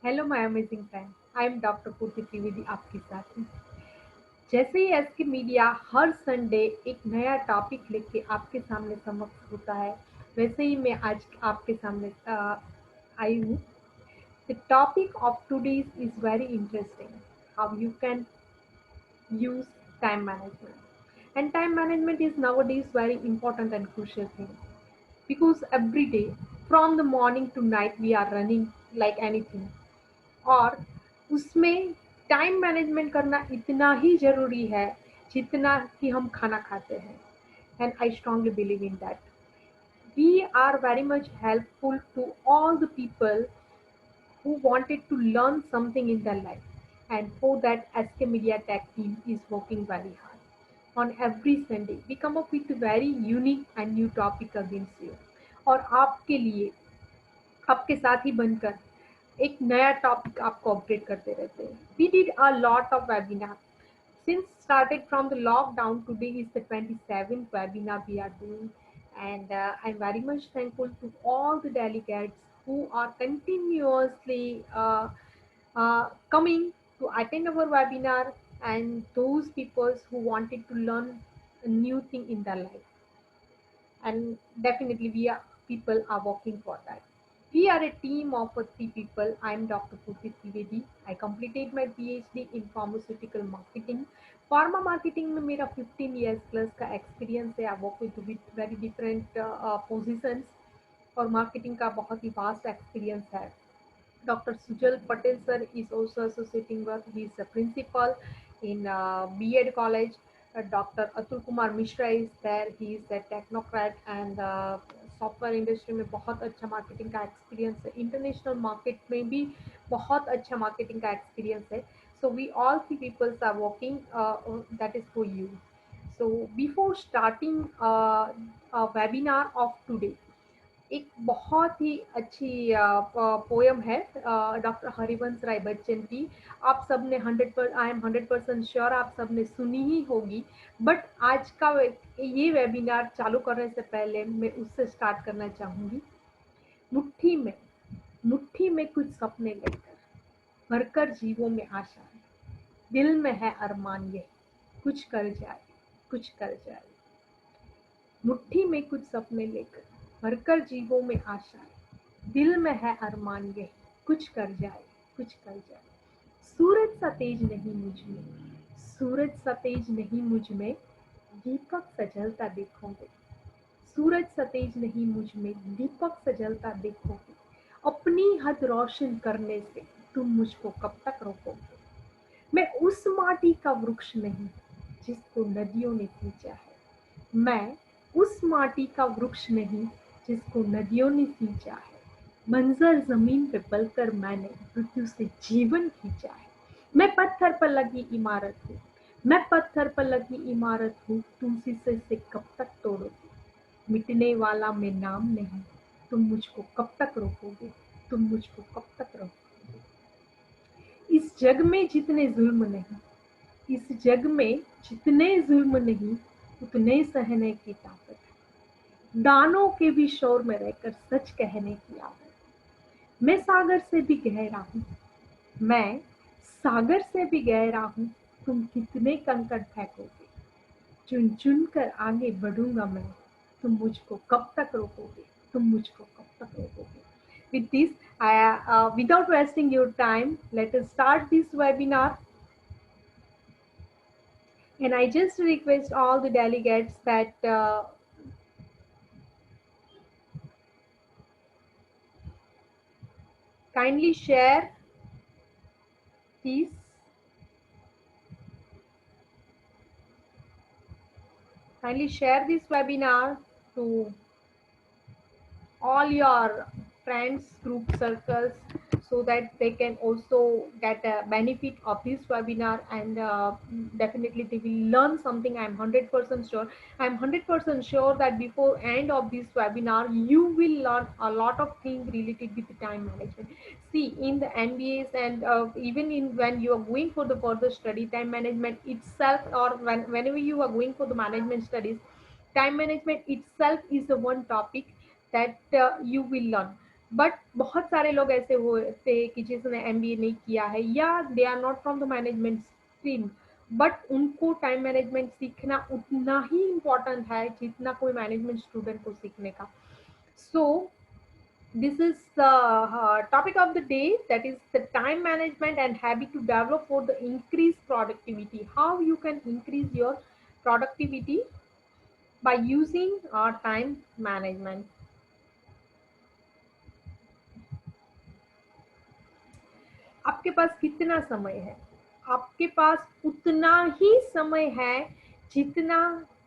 Hello my amazing friend. I am doctor पूर्ति त्रिवेदी आपके साथ हूँ। जैसे ही एस के मीडिया हर संडे एक नया टॉपिक लेके आपके सामने समक्ष होता है, वैसे ही मैं आज आपके सामने आई हूँ। The topic of today's is very interesting, how you can use time management. And time management is nowadays very important and crucial thing because every day from the morning to night we are running like anything, और उसमें time management करना इतना ही ज़रूरी है जितना कि हम खाना खाते हैं। And I strongly believe in that we are very much helpful to all the people who wanted to learn something in their life. And for that, SK Media Tech team is working very hard. On every Sunday, we come up with a very unique and new topic against you. और आपके लिए आपके साथ ही बनकर एक नया topic आपको update करते रहते हैं। We did a lot of webinar since started from the lockdown. Today is the 27th webinar we are doing, and I'm very much thankful to all the delegates who are continuously coming to attend our webinar, and those people who wanted to learn a new thing in their life. And definitely we are people are working for that. We are a team of three people. I am Dr. Purti Trivedi. I completed my PhD in pharmaceutical marketing. Pharma marketing में मेरा 15 years plus का experience है. I work with very different positions, और marketing का बहुत ही vast experience है. Dr. Sujal Patel sir is also associating work. He is a principal in B.Ed college. Dr. Atul Kumar Mishra is there. He is a technocrat and software industry में बहुत अच्छा marketing का experience है, international market में भी बहुत अच्छा marketing का एक्सपीरियंस है. So we all three peoples are working, that is for you. So before starting webinar of today, एक बहुत ही अच्छी पोयम है डॉक्टर हरिवंश राय बच्चन की. आप सब ने 100% आई एम 100% श्योर आप सब ने सुनी ही होगी. बट आज का ये वेबिनार चालू करने से पहले मैं उससे स्टार्ट करना चाहूँगी. मुट्ठी में मुट्ठी में कुछ सपने लेकर भरकर जीवों में आशा है, दिल में है अरमान ये कुछ कर जाए, कुछ कर जाए. मुट्ठी में कुछ सपने लेकर भरकर जीवों में आशा है, दिल में है अरमान ये कुछ कर जाए, कुछ कर जाए. सूरज सा तेज नहीं मुझ में, सूरज सा तेज नहीं मुझ में, दीपक सजलता देखोगे. सूरज सा तेज नहीं मुझ में, दीपक सजलता देखोगे. अपनी हद रोशन करने से तुम मुझको कब तक रोकोगे. मैं उस माटी का वृक्ष नहीं जिसको नदियों ने सींचा है, मैं उस माटी का वृक्ष नहीं जिसको नदियों ने सींचा है. मंजर जमीन पे पलकर मैंने मृत्यु से जीवन खींचा है. मैं पत्थर पर लगी इमारत हूँ, मैं पत्थर पर लगी इमारत हूँ, तुम शीशे से कब तक तोड़ोगे. मिटने वाला मैं नाम नहीं, तुम मुझको कब तक रोकोगे, तुम मुझको कब तक रोकोगे. इस जग में जितने जुल्म नहीं, इस जग में जितने जुल्म नहीं, उतने सहने की ताकत है. दानों के भी शोर में रहकर सच कहने की आदत. मैं सागर से भी गहरा हूँ, मैं सागर से भी गहरा हूँ, तुम कितने कंकड़ फेंकोगे. चुन चुन कर आगे बढ़ूंगा मैं, तुम मुझको कब तक रोकोगे, तुम मुझको कब तक रोकोगे. With this, without wasting your time, let us start this webinar. And I just request all the delegates that kindly share this kindly share this webinar to all your friends group circles, so that they can also get a benefit of this webinar, and definitely they will learn something. I'm 100% sure. I'm 100% sure that before end of this webinar you will learn a lot of things related with the time management. See, in the MBAs and even in when you are going for the further study, time management itself, or whenever you are going for the management studies, time management itself is the one topic that you will learn. But बहुत सारे लोग ऐसे होते हैं कि जिसने MBA नहीं किया है या they are not from the management stream, but उनको टाइम मैनेजमेंट सीखना उतना ही इम्पोर्टेंट है जितना कोई मैनेजमेंट स्टूडेंट को सीखने का. So this is the topic of the day, that is the time management and habit to develop for the increased productivity. How you can increase your productivity by using time management. आपके पास कितना समय है? आपके पास उतना ही समय है जितना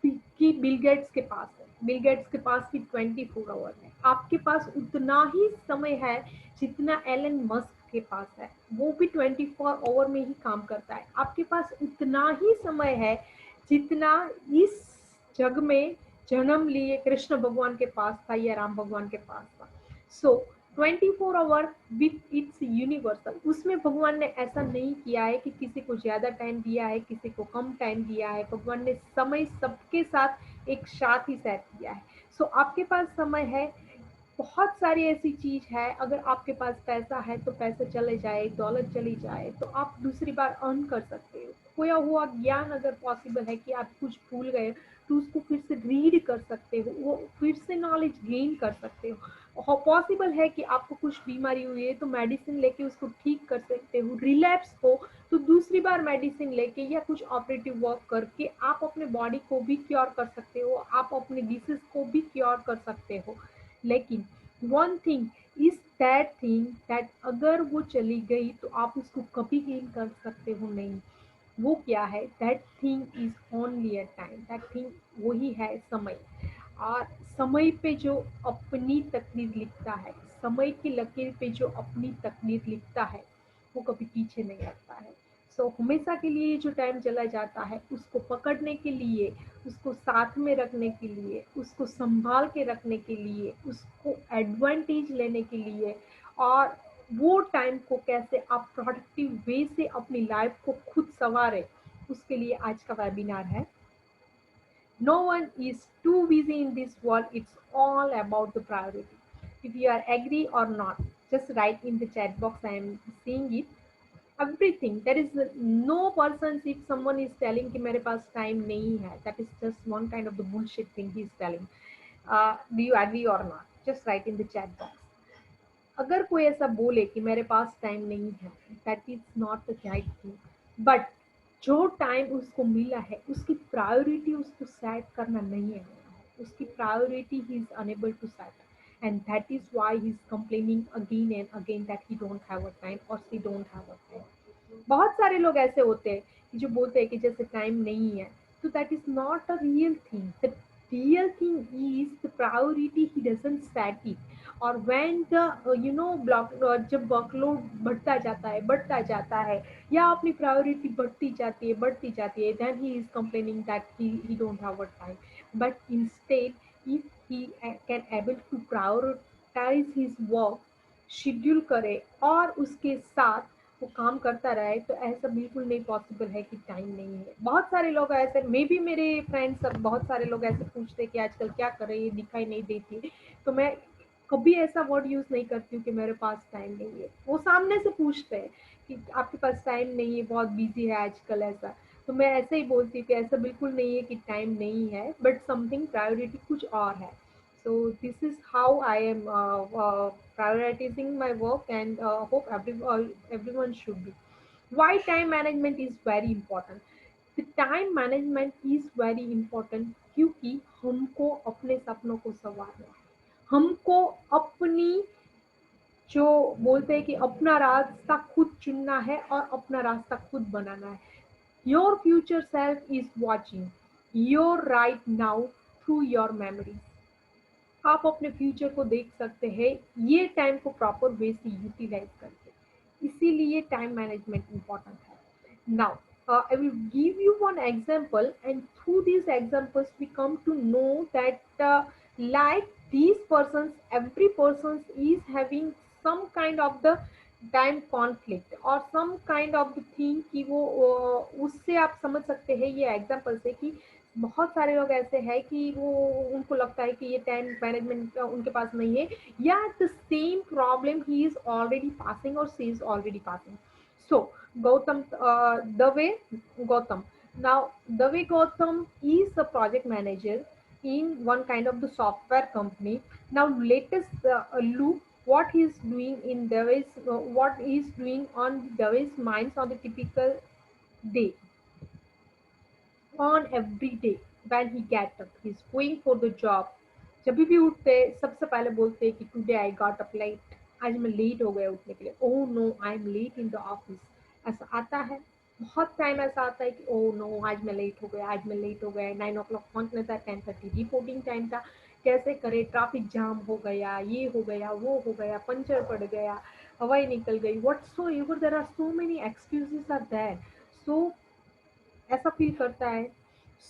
कि बिल गेट्स के पास है. बिल गेट्स के पास भी 24 आवर है. आपके पास उतना ही समय है जितना एलन मस्क के पास है, वो भी 24 आवर में ही काम करता है. आपके पास उतना ही समय है जितना इस जग में जन्म लिए कृष्ण भगवान के पास था या राम भगवान के पास था. सो 24 आवर विथ इट्स यूनिवर्सल, उसमें भगवान ने ऐसा नहीं किया है कि किसी को ज्यादा टाइम दिया है, किसी को कम टाइम दिया है. भगवान ने समय सबके साथ एक साथ ही सेट किया है. सो आपके पास समय है. बहुत सारी ऐसी चीज है, अगर आपके पास पैसा है तो पैसा चले जाए, दौलत चली जाए तो आप दूसरी बार अर्न कर सकते हो. खोया हुआ ज्ञान अगर पॉसिबल है कि आप कुछ भूल गए तो उसको फिर से रीड कर सकते हो, वो फिर से नॉलेज गेन कर सकते हो. पॉसिबल है कि आपको कुछ बीमारी हुई है तो मेडिसिन लेके उसको ठीक कर सकते हो. रिलैप्स हो तो दूसरी बार मेडिसिन लेके या कुछ ऑपरेटिव वर्क करके आप अपने बॉडी को भी क्योर कर सकते हो, आप अपने डिसीज को भी क्योर कर सकते हो. लेकिन one thing is that thing that अगर वो चली गई तो आप उसको कभी गेन कर सकते हो नहीं. वो क्या है? That thing is only a time. That thing वही है समय. और समय पे जो अपनी तकदीर लिखता है, समय की लकीर पे जो अपनी तकदीर लिखता है, वो कभी पीछे नहीं हटता है. सो हमेशा के लिए जो टाइम चला जाता है उसको पकड़ने के लिए, उसको साथ में रखने के लिए, उसको संभाल के रखने के लिए, उसको एडवांटेज लेने के लिए, और वो टाइम को कैसे आप प्रोडक्टिव वे से अपनी लाइफ को खुद संवारे, उसके लिए आज का वेबिनार है. No one is too busy in this world. It's all about the priority. If you are agree or not, just write in the chat box. I am seeing it. Everything. There is no person, if someone is telling कि मेरे पास time नहीं है, that is just one kind of the bullshit thing he is telling. Do you agree or not? Just write in the chat box. अगर कोई ऐसा बोले कि मेरे पास टाइम नहीं है, that is not the right thing. But जो time उसको मिला है उसकी प्रायोरिटी उसको सेट करना नहीं है. उसकी priority he is unable to set, and that is why he is complaining again and again that he don't have a time और she don't have a time. बहुत सारे लोग ऐसे होते हैं कि जो बोलते हैं कि जैसे टाइम नहीं है, तो that is not a real thing. The real thing is the priority he doesn't set it. और व्हेन द ब्लॉक, जब वर्कलोड बढ़ता जाता है या अपनी प्रायोरिटी बढ़ती जाती है, then he is complaining that he don't have a time. But instead if he can able to prioritize his work, schedule करे और उसके साथ वो काम करता रहे, तो ऐसा बिल्कुल नहीं पॉसिबल है कि टाइम नहीं है. बहुत सारे लोग ऐसे, मे बी मेरे फ्रेंड्स सब बहुत सारे लोग ऐसे पूछते हैं कि आजकल क्या करे, ये दिखाई नहीं देती. तो मैं कभी ऐसा वर्ड यूज नहीं करती हूँ कि मेरे पास टाइम नहीं है. वो सामने से पूछते हैं कि आपके पास टाइम नहीं है, बहुत बिजी है आजकल ऐसा. तो मैं ऐसे ही बोलती हूँ कि ऐसा बिल्कुल नहीं है कि टाइम नहीं है, बट समथिंग प्रायोरिटी कुछ और है. So this is how I am prioritizing my work, and hope everyone should be. Why time management is very important? The time management is very important क्योंकि हमको अपने सपनों को संवारना है. हमको अपनी, जो बोलते हैं कि अपना रास्ता खुद चुनना है और अपना रास्ता खुद बनाना है. Your future self is watching your right now through your memories. आप अपने फ्यूचर को देख सकते हैं ये टाइम को प्रॉपर वे से यूटिलाइज करके. इसीलिए टाइम मैनेजमेंट इम्पोर्टेंट है. Now I will give you one example, and through these examples we come to know that like these persons, every person is having some kind of the time conflict और some kind of the thing कि वो उससे आप समझ सकते हैं ये example से कि बहुत सारे लोग ऐसे हैं कि वो उनको लगता है कि ये टाइम मैनेजमेंट उनके पास नहीं है, या the same problem he is already passing और she is already passing. So Gautam, the way Gautam, now the way Gautam is a project manager in one kind of the software company. Now let us look what he is doing in Deve's, what he is doing on Deve's minds on the typical day, on every day when he get up, he's going for the job. जब भी उठते सबसे पहले बोलते हैं कि today I got up late, आज मैं लेट हो गया उठने के लिए, oh no I am late in the office. ऐसा आता है, बहुत टाइम ऐसा आता है कि ओह नो आज मैं लेट हो गया, आज मैं लेट हो गया. 9 o'clock पहुंचना था, 10:30 रिपोर्टिंग टाइम था, कैसे करे, ट्रैफिक जाम हो गया, ये हो गया, वो हो गया, पंचर पड़ गया, हवाई निकल गई, whatsoever, there are so many excuses are there. So ऐसा फील करता है.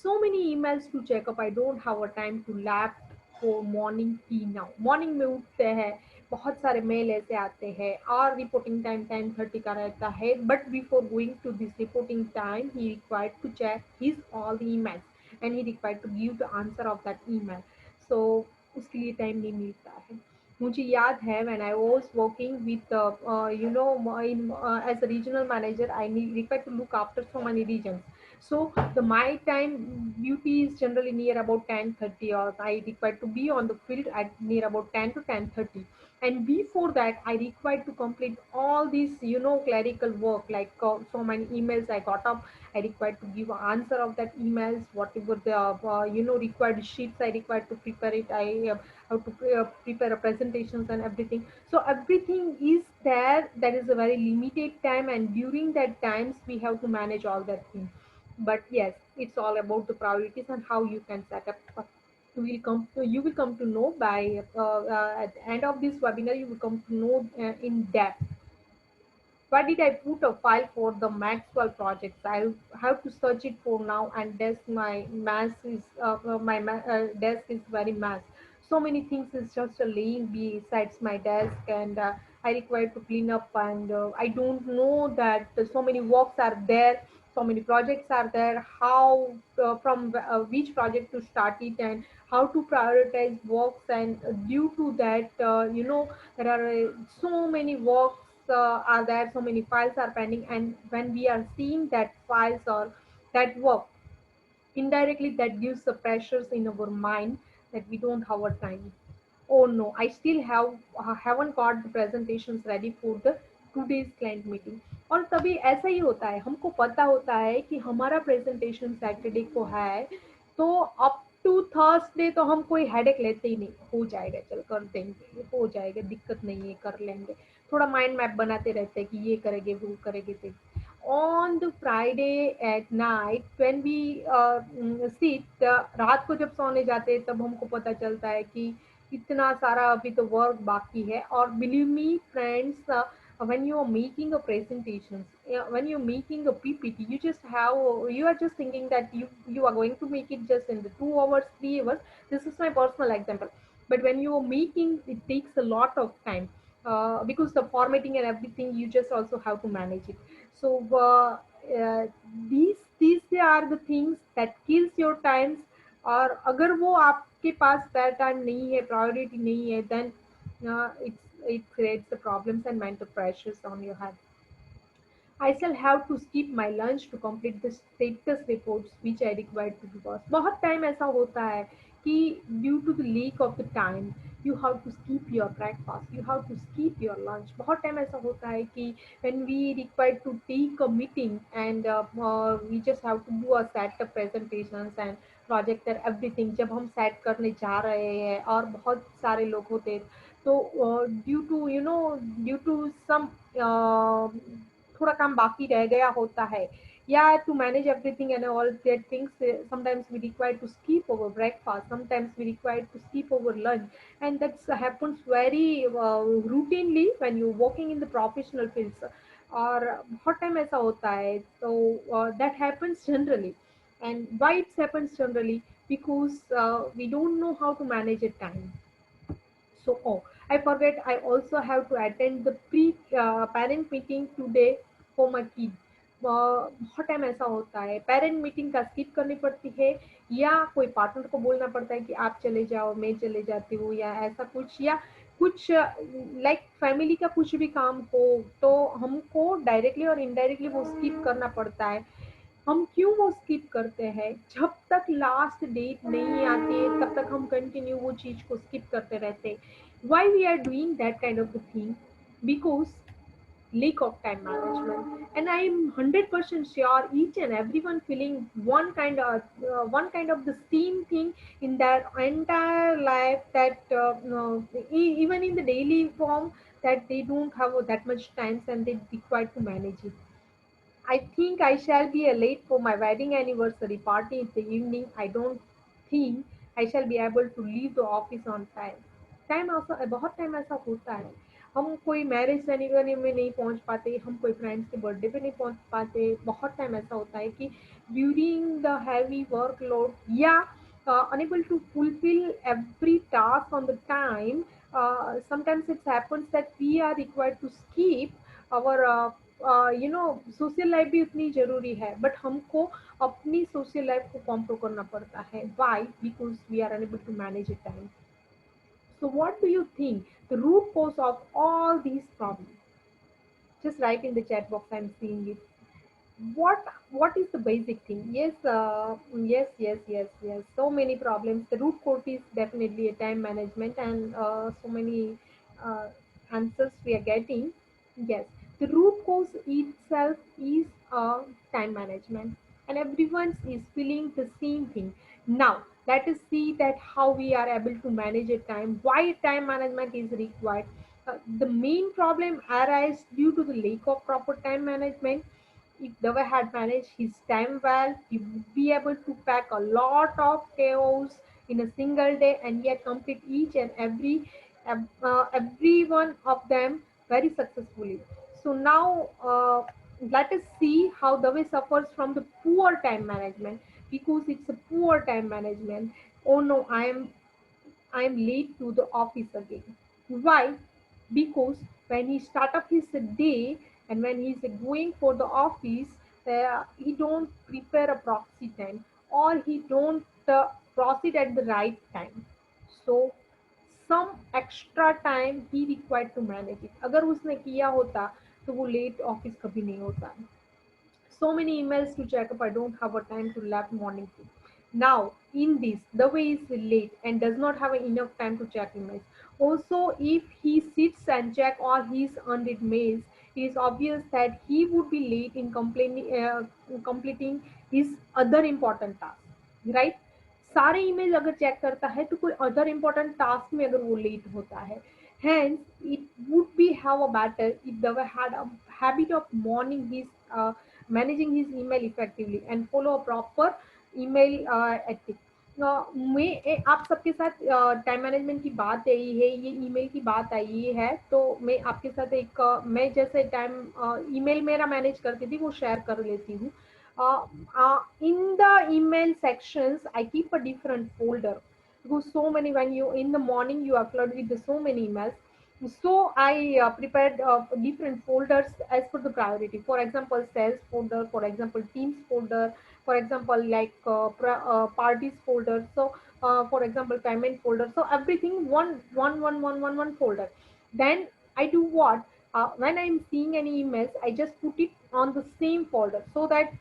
So many emails to check up, I don't have a time to lap for morning tea. Now morning में उठते हैं, बहुत सारे मेल ऐसे आते हैं और रिपोर्टिंग टाइम 10:30 का रहता है, but before going to this reporting time he required to check his all the emails and he required to give the answer of that email. So उसके लिए टाइम नहीं मिलता है. मुझे याद है when I was working with as a regional manager, I need required to look after so many regions. So the my time duty is generally near about 10:30, or I required to be on the field at near about 10 to 10:30. And before that, I required to complete all these clerical work, like so many emails I got up. I required to give answer of that emails, whatever the required sheets I required to prepare it. I have to prepare a presentations and everything. So everything is there. That is a very limited time, and during that times we have to manage all that thing. But yes, it's all about the priorities and how you can set up. You will come to know by at the end of this webinar. You will come to know in depth why did I put a file for the Maxwell projects? I have to search it for now, and desk my mass is desk is very mass. So many things is just laying besides my desk, and I require to clean up. And I don't know that so many works are there, so many projects are there. How from which project to start it, and how to prioritize works. And due to that, there are so many works are there, so many files are pending, and when we are seeing that files or that work, indirectly that gives the pressures in our mind that we don't have a time. Oh no, I still haven't got the presentations ready for the today's client meeting. और तभी ऐसा ही होता है, हमको पता होता है कि हमारा प्रेजेंटेशन सैटरडे को है, तो अप टू थर्सडे तो हम कोई हेडेक लेते ही नहीं, हो जाएगा, चल कर देंगे, हो जाएगा, दिक्कत नहीं है, कर लेंगे. थोड़ा माइंड मैप बनाते रहते हैं कि ये करेंगे, वो करेंगे, तो on the Friday at night when we sit, रात को जब सोने जाते हैं तब हमको पता चलता है कि इतना सारा अभी तो वर्क बाकी है. और believe me friends, when you are making a presentation, when you're making a PPT, you are just thinking that you are going to make it just in the 2 hours, 3 hours. This is my personal example. But when you are making, it takes a lot of time, because the formatting and everything, you just also have to manage it. So uh, these are the things that kills your times. और अगर वो आपके पास that time नहीं है, priority नहीं है, then it creates the problems and mental pressures on your head. I shall have to skip my lunch to complete the status reports which I required to do. बहुत time ऐसा होता है कि due to the lack of the time, you have to skip your breakfast, you have to skip your lunch. बहुत time ऐसा होता है कि when we required to take a meeting, and we just have to do a set of presentations and project and everything. जब हम set करने जा रहे हैं और बहुत सारे लोग होते हैं, तो due to some uh, थोड़ा काम बाकी रह गया होता है, या to manage everything and all that things, sometimes we require to skip over breakfast, sometimes we require to skip over lunch. And that happens very routinely when you're working in the professional fields. और बहुत time ऐसा होता है, तो that happens generally. And why it happens generally? Because we don't know how to manage a time. So, oh, I forget. I also have to attend the pre parent meeting today for my kid. बहुत time ऐसा होता है parent meeting का skip करनी पड़ती है, या कोई पार्टनर को बोलना पड़ता है कि आप चले जाओ, मैं चले जाती हूँ, या ऐसा कुछ, या कुछ लाइक फैमिली का कुछ भी काम हो, तो हमको डायरेक्टली और इनडायरेक्टली वो स्किप करना पड़ता है। हम क्यों वो स्किप करते हैं? जब तक लास्ट डेट नहीं आती है तब तक हम कंटिन्यू वो चीज को स्किप करते रहते हैं। Why we are doing that kind of the thing? Because lack of time management. And I'm 100% sure each and everyone feeling one kind of the same thing in their entire life, that even in the daily form, that they don't have that much time and they require to manage it. I think I shall be late for my wedding anniversary party in the evening. I don't think I shall be able to leave the office on time. Time ऐसा बहुत time ऐसा होता है, हम कोई marriage ceremony में नहीं पहुंच पाते, हम कोई फ्रेंड्स के बर्थडे पे नहीं पहुंच पाते। बहुत टाइम ऐसा होता है कि ड्यूरिंग द हैवी वर्कलोड, या unable to fulfill every task on the time, sometimes it happens that we are required to skip our social life भी उतनी जरूरी है, बट हमको अपनी सोशल लाइफ को कॉम्प्रो करना पड़ता है। Why? Because we are unable to manage it time. So what do you think the root cause of all these problems? Just write in the chat box. I'm seeing it. What is the basic thing? Yes, yes. So many problems. The root cause is definitely a time management, and so many uh, answers we are getting. Yes, the root cause itself is time management, and everyone is feeling the same thing. Now, let us see that how we are able to manage a time. Why time management is required? The main problem arises due to the lack of proper time management. If Dava had managed his time well, he would be able to pack a lot of chaos in a single day and yet complete each and every one of them very successfully. So now let us see how Dave suffers from the poor time management, because it's a poor time management. Oh no, I'm late to the office again. Why? Because when he start up his day and when he's going for the office, he don't prepare a proxy time, or he don't proceed at the right time. So some extra time he required to manage it. अगर उसने किया होता तो वो late office कभी नहीं होता। So many emails to check up. I don't have a time to left morning too. Now, in this, the way is late and does not have enough time to check emails. Also, if he sits and check all his unread mails, it is obvious that he would be late in completing his other important tasks, right? सारे email अगर check करता है तो कोई other important task में अगर वो late होता है, hence it would be have a better if they had a habit of managing his email effectively and follow a proper email ethic. आप सबके साथ टाइम मैनेजमेंट की बात आई है, ये ईमेल की बात आई है, तो मैं आपके साथ एक मैं जैसे टाइम ईमेल मेरा मैनेज करती थी वो शेयर कर लेती हूँ। In the email sections, I keep a different folder because so many when you in the morning you upload with the so many emails. So I prepared different folders as per the priority. For example, sales folder. For example, teams folder. For example, like parties folder. So for example, payment folder. So everything one folder. Then I do what? When I'm seeing any emails, I just put it on the same folder so that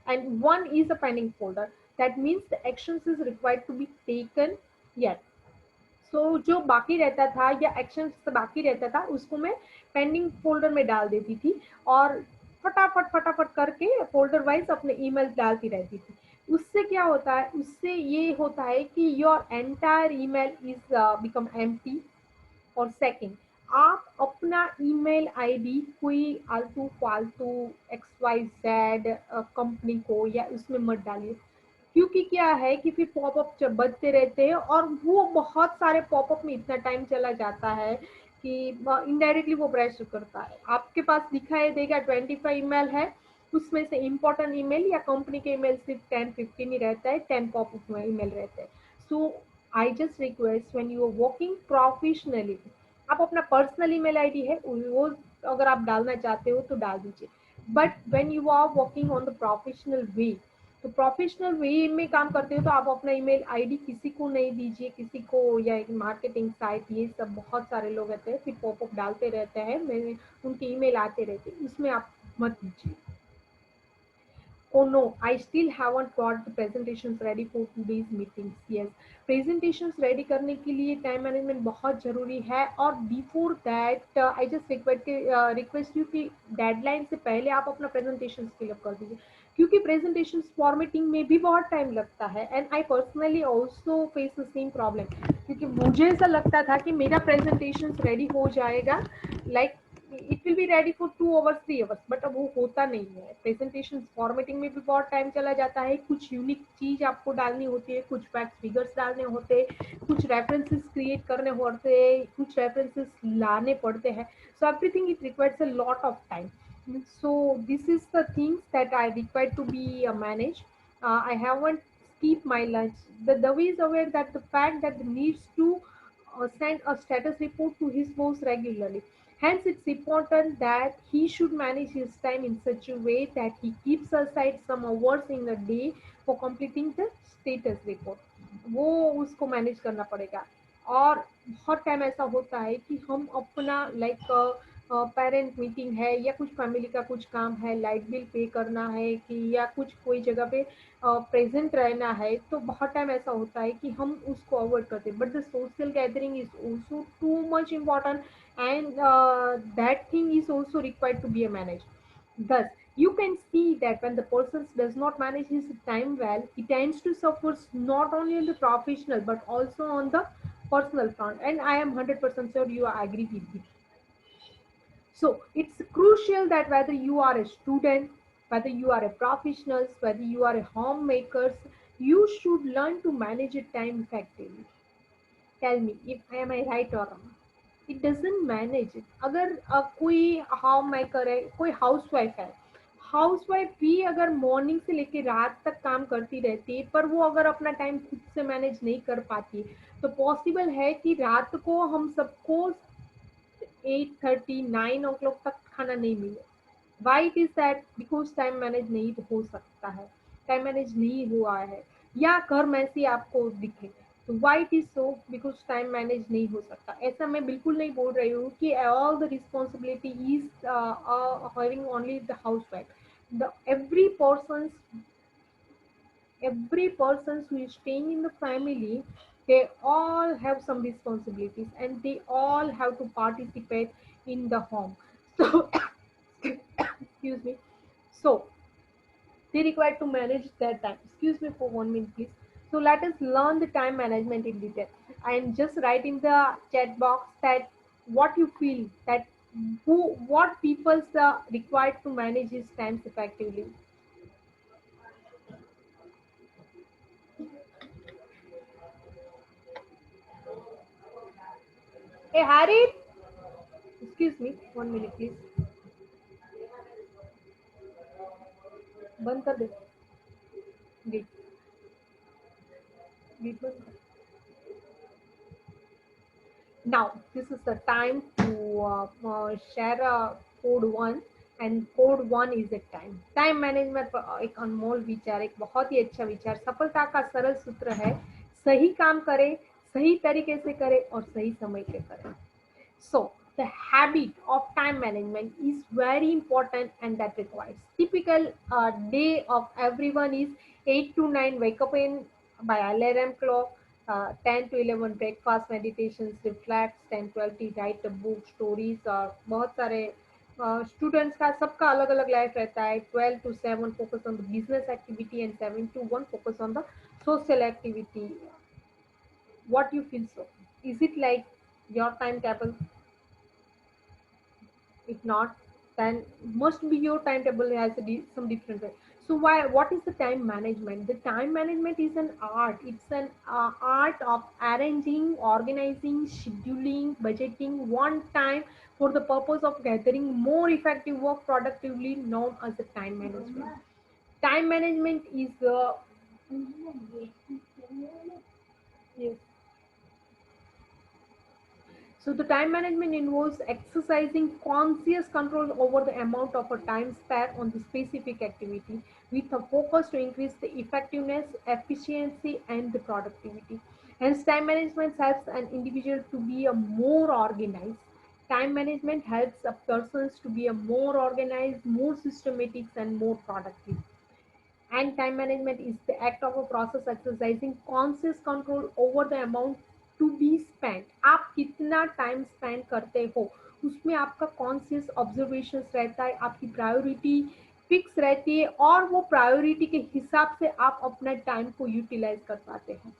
and one is a pending folder. That means the actions is required to be taken yet. So जो बाकी रहता था या action बाकी रहता था उसको मैं पेंडिंग फोल्डर में डाल देती थी, और फटाफट फटाफट करके फोल्डर वाइज अपने ईमेल डालती रहती थी। उससे क्या होता है? उससे ये होता है कि your entire email is become empty. और सेकंड, आप अपना ईमेल आईडी कोई आलतू फालतू एक्स वाई जेड कंपनी को या उसमें मत डालिए, क्योंकि क्या है कि फिर पॉपअप बजते रहते हैं और वो बहुत सारे पॉपअप में इतना टाइम चला जाता है कि इनडायरेक्टली वो प्रेशर करता है। आपके पास दिखाई देगा 25 ईमेल है, उसमें से इम्पोर्टेंट ईमेल या कंपनी के ईमेल सिर्फ 10-15 ही रहता है, 10 पॉपअप में ईमेल रहते हैं। So I just request when you are working professionally, आप अपना पर्सनल ईमेल आईडी है वो अगर आप डालना चाहते हो तो डाल दीजिए, but when you are working on the professional way, तो प्रोफेशनल वे में काम करते हो तो आप अपना ईमेल आईडी किसी को नहीं दीजिए, किसी को, या एक मार्केटिंग साइट, ये सब बहुत सारे लोग रहते हैं फिर पॉपअप डालते रहते हैं, मैं उनके ईमेल आते रहते हैं, उसमें आप मत दीजिए। Oh no, I still haven't got the presentations ready for today's meetings. Yes, presentations ready करने के लिए टाइम मैनेजमेंट बहुत ज़रूरी है, और before that I just request you कि डेडलाइन से पहले आप अपना प्रेजेंटेशन फिलअप कर दीजिए, क्योंकि प्रेजेंटेशन फॉर्मेटिंग में भी बहुत टाइम लगता है, and I personally also face the same problem, क्योंकि मुझे ऐसा लगता था कि मेरा प्रेजेंटेशन रेडी हो जाएगा, like it will be ready for 2 hours 3 hours, but अब वो होता नहीं है। प्रेजेंटेशन फॉर्मेटिंग में भी बहुत टाइम चला जाता है, कुछ यूनिक चीज आपको डालनी होती है, कुछ फैक्ट फिगर्स डालने होते हैं, कुछ रेफरेंसेस क्रिएट करने होते हैं, कुछ रेफरेंसेस लाने पड़ते हैं, so everything it requires a lot of time. So this is the things that I require to be managed. I haven't skipped my lunch. The Davi is aware that the fact that he needs to send a status report to his boss regularly. Hence, it's important that he should manage his time in such a way that he keeps aside some hours in a day for completing the status report. वो उसको manage करना पड़ेगा. और बहुत time ऐसा होता है कि हम अपना लाइक पेरेंट मीटिंग है, या कुछ फैमिली का कुछ काम है, लाइट बिल पे करना है, कि या कुछ कोई जगह पे प्रेजेंट रहना है, तो बहुत टाइम ऐसा होता है कि हम उसको अवॉइड करते हैं, but the social gathering is also too much important, and that thing is also required to be managed. Thus, you can see that when the person does not manage his time well, he tends to suffer not only on the professional but also on the personal front. And I am 100% sure you agree with me. So it's crucial that whether you are a student, whether you are a professional, whether you are a homemaker, you should learn to manage your time effectively. Tell me if I am I right or wrong. It doesn't manage it. अगर कोई home maker है, कोई housewife है, housewife भी अगर morning से लेके रात तक काम करती रहती है, पर वो अगर अपना टाइम खुद से मैनेज नहीं कर पाती, तो पॉसिबल है कि रात को हम सबको 8:30 9 o'clock तक खाना नहीं मिले. Why it is that? Because time manage नहीं हो सकता है, टाइम मैनेज नहीं हुआ है, या घर में से आपको दिखे, तो why it is so? Because time manage नहीं हो सकता. ऐसा मैं बिल्कुल नहीं बोल रही हूँ कि all the responsibility is having only the house wife. The every person who is staying in the family, they all have some responsibilities, and they all have to participate in the home. So excuse me. So they require to manage their time. Excuse me for 1 minute, please. So let us learn the time management in detail, and just write in the chat box that what you feel, that who, what people's required to manage his times effectively. Hey Harry, excuse me 1 minute, please. बंद कर दे. Gate gate बंद कर. Now, this is the time to share a code one, and code one is a time. Time management पर एक अनमोल विचार, एक बहुत ही अच्छा विचार, सफलता का सरल सूत्र है: सही काम करें, सही तरीके से करें और सही समय पे करें. So, the habit of time management is very important, and that requires typical day of everyone is 8 to 9 wake up in by alarm clock, 10 to 11 breakfast, meditations, reflects, 10 12 T write the book, stories, और बहुत सारे students का सबका अलग अलग life रहता है. 12 to 7 focus on the business activity, and 7 to 1 focus on the social activity. What you feel? So is it like your timetable? If not, then must be your timetable has some different way. So why? What is the time management? The time management is an art. It's an art of arranging, organizing, scheduling, budgeting one time for the purpose of gathering more effective work productively, known as the time management. Time management is yes. So the time management involves exercising conscious control over the amount of a time spent on the specific activity with a focus to increase the effectiveness, efficiency, and the productivity. Hence, time management helps an individual to be a more organized. Time management helps a persons to be a more organized, more systematic, and more productive. And time management is the act of a process exercising conscious control over the amount to be spent. आप कितना time spend करते हो उसमें आपका conscious observation रहता है, आपकी priority fix रहती है और वो प्रायोरिटी के हिसाब से आप अपना टाइम को यूटिलाइज कर पाते हैं.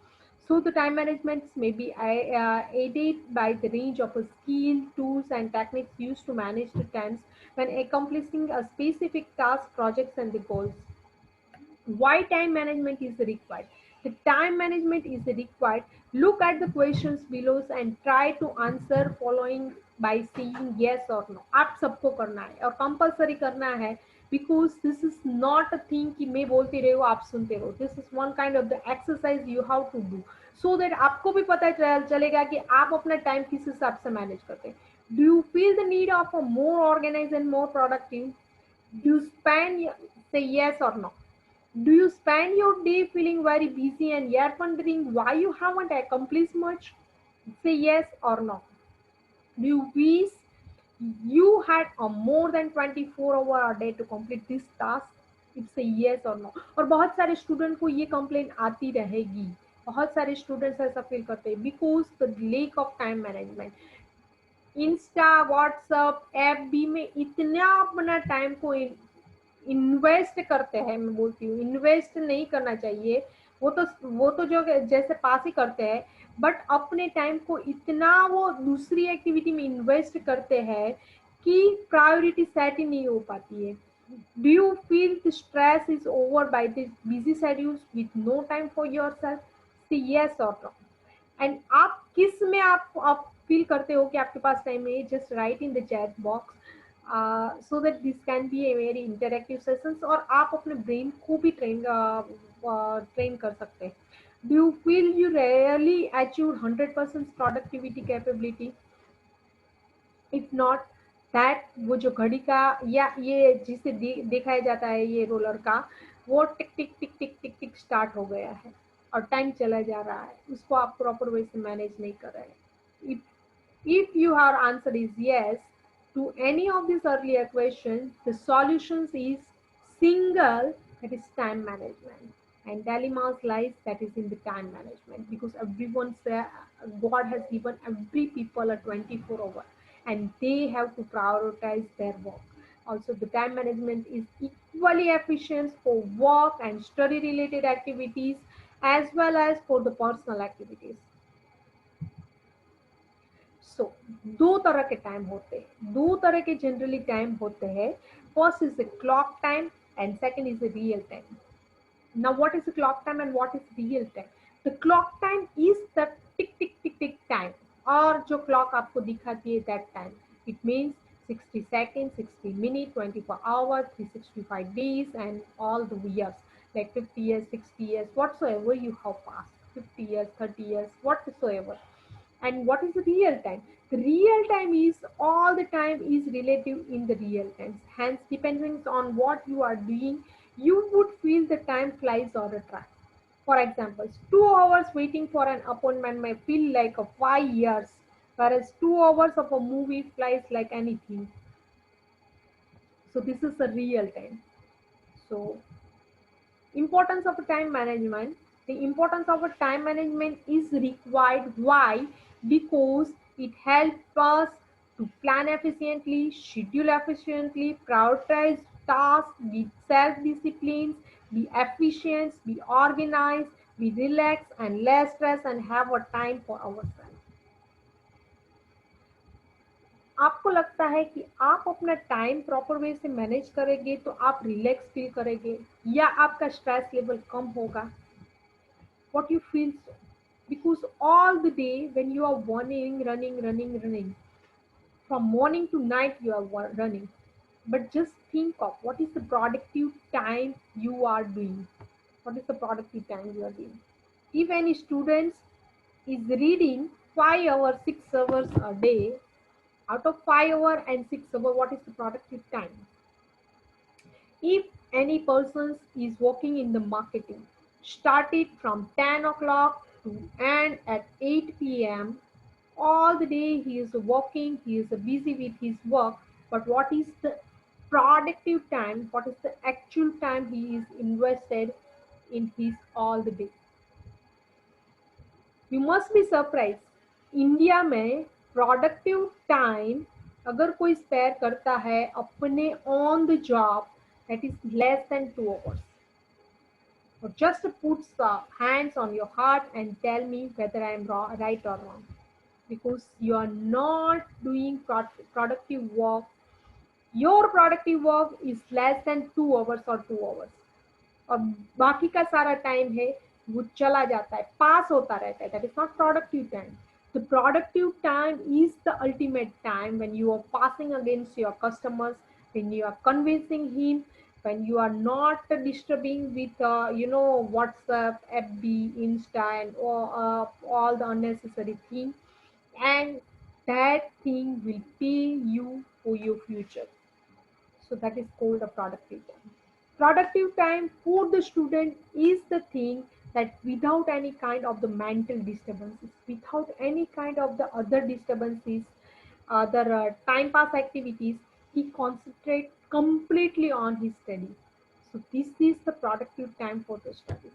So the time management may be aided by the range of skill, tools, and techniques used to manage the times when accomplishing a specific task, projects, and the goals. Why time management is required? The time management is required. Look at the questions below and try to answer following by saying yes or no. आप सबको करना है और compulsory करना है, because this is not a thing कि मैं बोलती रही हूँ आप सुनते रहो. This is one kind of the exercise you have to do so that आपको भी पता चलेगा कि आप अपना टाइम किस हिसाब से मैनेज करते हैं. Do you feel the need of a more organized and more productive? Do you spend, say yes or no? Do you spend your day feeling very busy and yet wondering why you haven't accomplished much? Say yes or no. Do you wish you had a more than 24 hour a day to complete this task? It's a yes or no. और बहुत सारे student को ये complain आती रहेगी. बहुत सारे students ऐसा फील करते हैं because the lack of time management. Insta, WhatsApp, F B में इतना अपना टाइम को इन्वेस्ट करते हैं. मैं बोलती हूँ इन्वेस्ट नहीं करना चाहिए, वो तो जो जैसे पास ही करते हैं, बट अपने टाइम को इतना वो दूसरी एक्टिविटी में इन्वेस्ट करते हैं कि प्रायोरिटी सेट ही नहीं हो पाती है. Do you feel the stress is over by this busy schedules with no time for yourself? Say yes और नो. एंड आप किस में आप फील करते हो कि आपके पास टाइम है? Just write in the chat box so that this can be a very interactive sessions और आप अपने ब्रेन को भी ट्रेन कर सकते हैं. Do you feel you really achieve 100% productivity capability? If not that, वो जो घड़ी का या ये जिसे दिखाया जाता है ये रोलर का, वो टिक टिक टिक टिक टिक टिक स्टार्ट हो गया है और टाइम चला जा रहा है, उसको आप प्रॉपर वे से मैनेज नहीं कर रहे हैं. If your answer is yes to any of these earlier questions, the solutions is single, that is time management. And dilemmas lies that is in the time management because everyone say God has given every people a 24 hour and they have to prioritize their work. Also, the time management is equally efficient for work and study related activities as well as for the personal activities. सो दो तरह के time होते हैं, दो तरह के generally time होते हैं. First is the clock time and second is the real time. Now what is the clock time and what is real time? The clock time is the tick tick tick tick time, और जो clock आपको दिखाती है that time. It means 60 seconds, 60 minutes, 24 hours, 365 days, and all the years, like 50 years, 60 years, whatsoever you have passed, 50 years, 30 years, whatsoever. And what is the real time? The real time is all the time is relative in the real times. Hence, depending on what you are doing, you would feel the time flies or a track. For example, 2 hours waiting for an appointment may feel like a 5 years, whereas 2 hours of a movie flies like anything. So this is the real time. So importance of time management. The importance of a time management is required. Why? Because it helps us to plan efficiently, schedule efficiently, prioritize tasks, be self-disciplined, be efficient, be organized, be relaxed and less stress, and have a time for ourselves. आपको लगता है कि आप अपना time proper way से manage करेंगे तो आप रिलैक्स फील करेंगे या आपका स्ट्रेस लेवल कम होगा? What you feel so? Because all the day when you are running from morning to night you are running, but just think of what is the productive time you are doing. What is the productive time you are doing? If any students is reading, 5 hours, 6 hours a day, out of 5 hour and 6 hour, what is the productive time? If any person is working in the marketing, started from 10 o'clock to end at 8 p.m., all the day he is working, he is busy with his work, but what is the productive time? What is the actual time he is invested in his all the day? You must be surprised, India में productive time अगर कोई spare करता है अपने on the job, that is less than 2 hours. Or just put hands on your heart and tell me whether I am wrong, right or wrong. Because you are not doing productive work. Your productive work is less than 2 hours or 2 hours. और बाकी का सारा time है वो चला जाता है, पास होता रहता है. That is not productive time. The productive time is the ultimate time when you are passing against your customers, when you are convincing him, when you are not disturbing with WhatsApp, FB, Insta, and all the unnecessary thing, and that thing will pay you for your future. So that is called a productive time. Productive time for the student is the thing that without any kind of the mental disturbances, without any kind of the other disturbances, other time pass activities, he concentrate completely on his study. So this is the productive time for the study.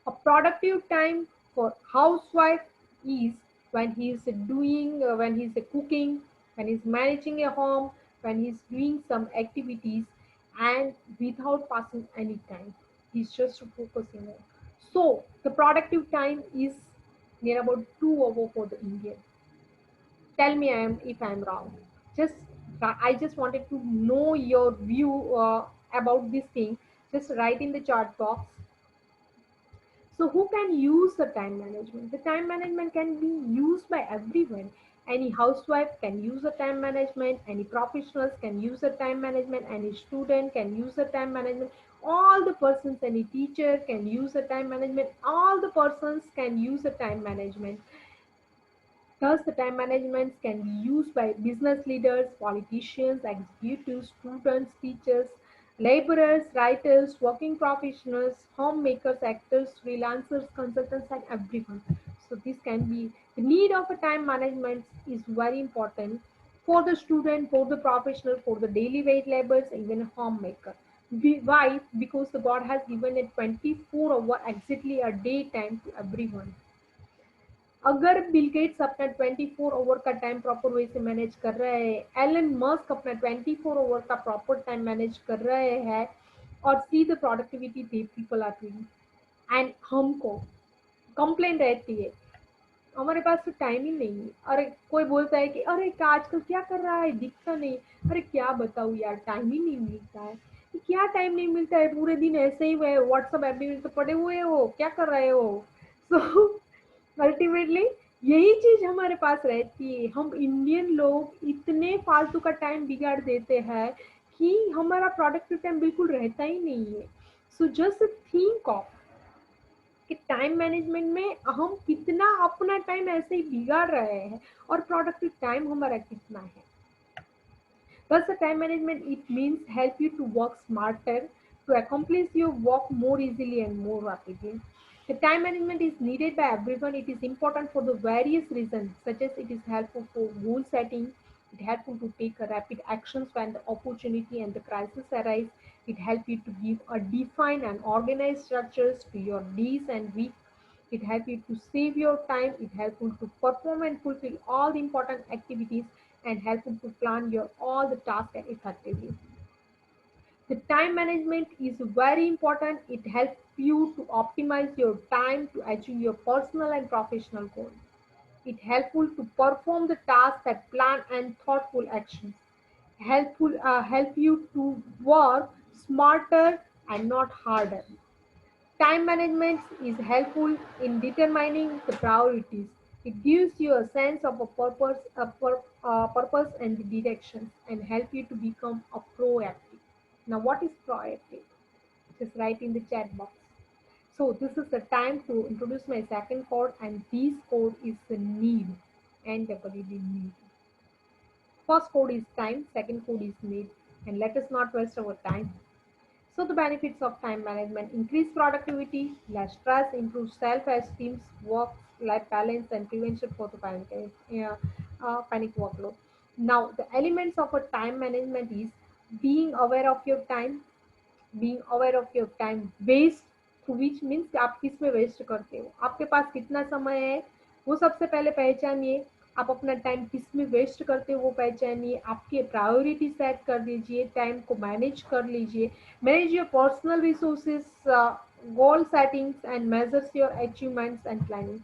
A productive time for housewife is when he is doing, when he is cooking, when he is managing a home, when he is doing some activities, and without passing any time. He's just focusing on. So the productive time is near about 2 hours for the Indian. Tell me if I am wrong. Just I just wanted to know your view about this thing. Just write in the chat box. So who can use the time management? The time management can be used by everyone. Any housewife can use the time management, any professionals can use the time management, any student can use the time management, all the persons, any teacher can use the time management, all the persons can use the time management. Thus, the time management can be used by business leaders, politicians, executives, students, teachers, laborers, writers, working professionals, homemakers, actors, freelancers, consultants, and everyone. So, this can be the need of a time management is very important for the student, for the professional, for the daily wage laborers, even a homemaker. Why? Because the God has given a 24 hour exactly a day time to everyone. अगर Bill Gates अपना 24 our का time proper way से manage कर रहे हैं, Elon Musk अपना 24 our का proper time manage कर रहे हैं, और see the productivity they people are doing, and हमको कंप्लेन रहती है हमारे पास तो टाइम ही नहीं है. अरे कोई बोलता है कि अरे आजकल क्या कर रहा है, दिखता नहीं. अरे क्या बताऊँ यार, टाइम ही नहीं मिलता है. क्या टाइम नहीं मिलता है, पूरे दिन ऐसे ही व्हाट्सएप ऐप में तो पड़े हुए हो, क्या कर रहे हो. सो अल्टीमेटली यही चीज हमारे पास रहती है. हम इंडियन लोग इतने फालतू का टाइम बिगाड़ देते हैं कि हमारा प्रोडक्टिव टाइम बिल्कुल रहता ही नहीं है. सो जस्ट थिंक ऑफ कि टाइम मैनेजमेंट में हम कितना अपना टाइम ऐसे ही बिगाड़ रहे हैं और प्रोडक्टिव टाइम हमारा कितना है. Thus, the time management it means help you to work smarter, to accomplish your work more easily and more rapidly. The time management is needed by everyone. It is important for the various reasons, such as it is helpful for goal setting, it helpful to take a rapid actions when the opportunity and the crisis arise. It helps you to give a defined and organized structures to your days and weeks. It helps you to save your time. It helps you to perform and fulfill all the important activities and help you to plan your all the tasks effectively. The time management is very important. It helps you to optimize your time to achieve your personal and professional goals. It helpful to perform the tasks that plan and thoughtful actions. Help you to work smarter and not harder. Time management is helpful in determining the priorities. It gives you a sense of purpose and the directions, and help you to become a proactive. Now, what is proactive? Just write in the chat box. So this is the time to introduce my second code, and this code is the need, and definitely need. First code is time, second code is need, and let us not waste our time. So the benefits of time management: increase productivity, less stress, improve self-esteem, work-life balance, and prevention for the panic workload. Now the elements of a time management is being aware of your time, being aware of your time waste to which means आप किस में waste करते हो, आपके पास कितना समय है, वो सबसे पहले पहचानिए। आप अपना टाइम किस में वेस्ट करते हो वो पहचानिए, आपके प्रायोरिटी सेट कर दीजिए, टाइम को मैनेज कर लीजिए। Manage your personal resources, goal settings, and measures your achievements and planning.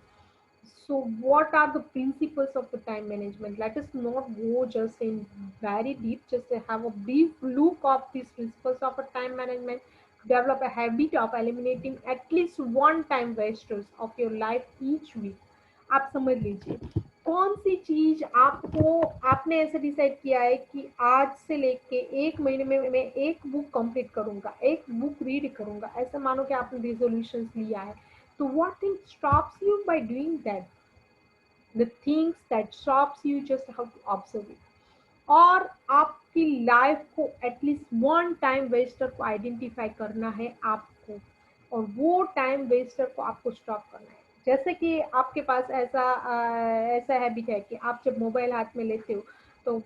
So, what are the principles of the time management? Let us not go just in very deep, just to have a brief look of these principles of a time management. Develop a habit of eliminating at least one time wasters of your life each week. आप समझ लीजिए कौन सी चीज आपको, आपने ऐसे decide किया है कि आज से लेके एक महीने में मैं एक बुक कंप्लीट करूंगा, एक बुक रीड करूंगा, ऐसा मानो कि आपने रिजोल्यूशन लिया है। तो what thing stops you by doing that? The things that stops you just have to observe it. और आपकी लाइफ को एटलीस्ट वन टाइम वेस्टर को आइडेंटिफाई करना है आपको, और वो टाइम वेस्टर को आपको स्टॉप करना है। जैसे कि आपके पास ऐसा हैबिट है कि आप जब मोबाइल हाथ में लेते हो तो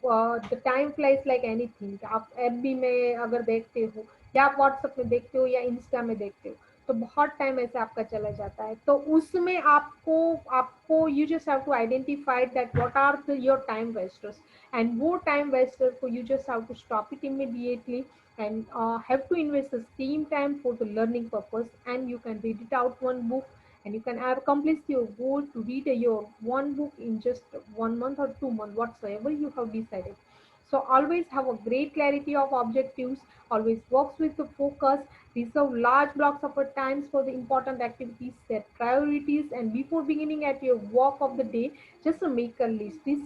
the time flies like anything. आप एफबी में अगर देखते हो, या आप व्हाट्सएप में देखते हो, या इंस्टा में देखते हो, तो बहुत टाइम ऐसे आपका चला जाता है। तो उसमें आपको आपको you just have to identify that what are the your time wasters, and more time waster, so you just have to stop it immediately, and have to invest the same time for the learning purpose, and you can read it out one book, and you can have accomplished your goal to read your one book in just 1 month or 2 months, whatsoever you have decided. So always have a great clarity of objectives, always works with the focus, reserve large blocks of your times for the important activities, set priorities, and before beginning at your work of the day, just make a list. This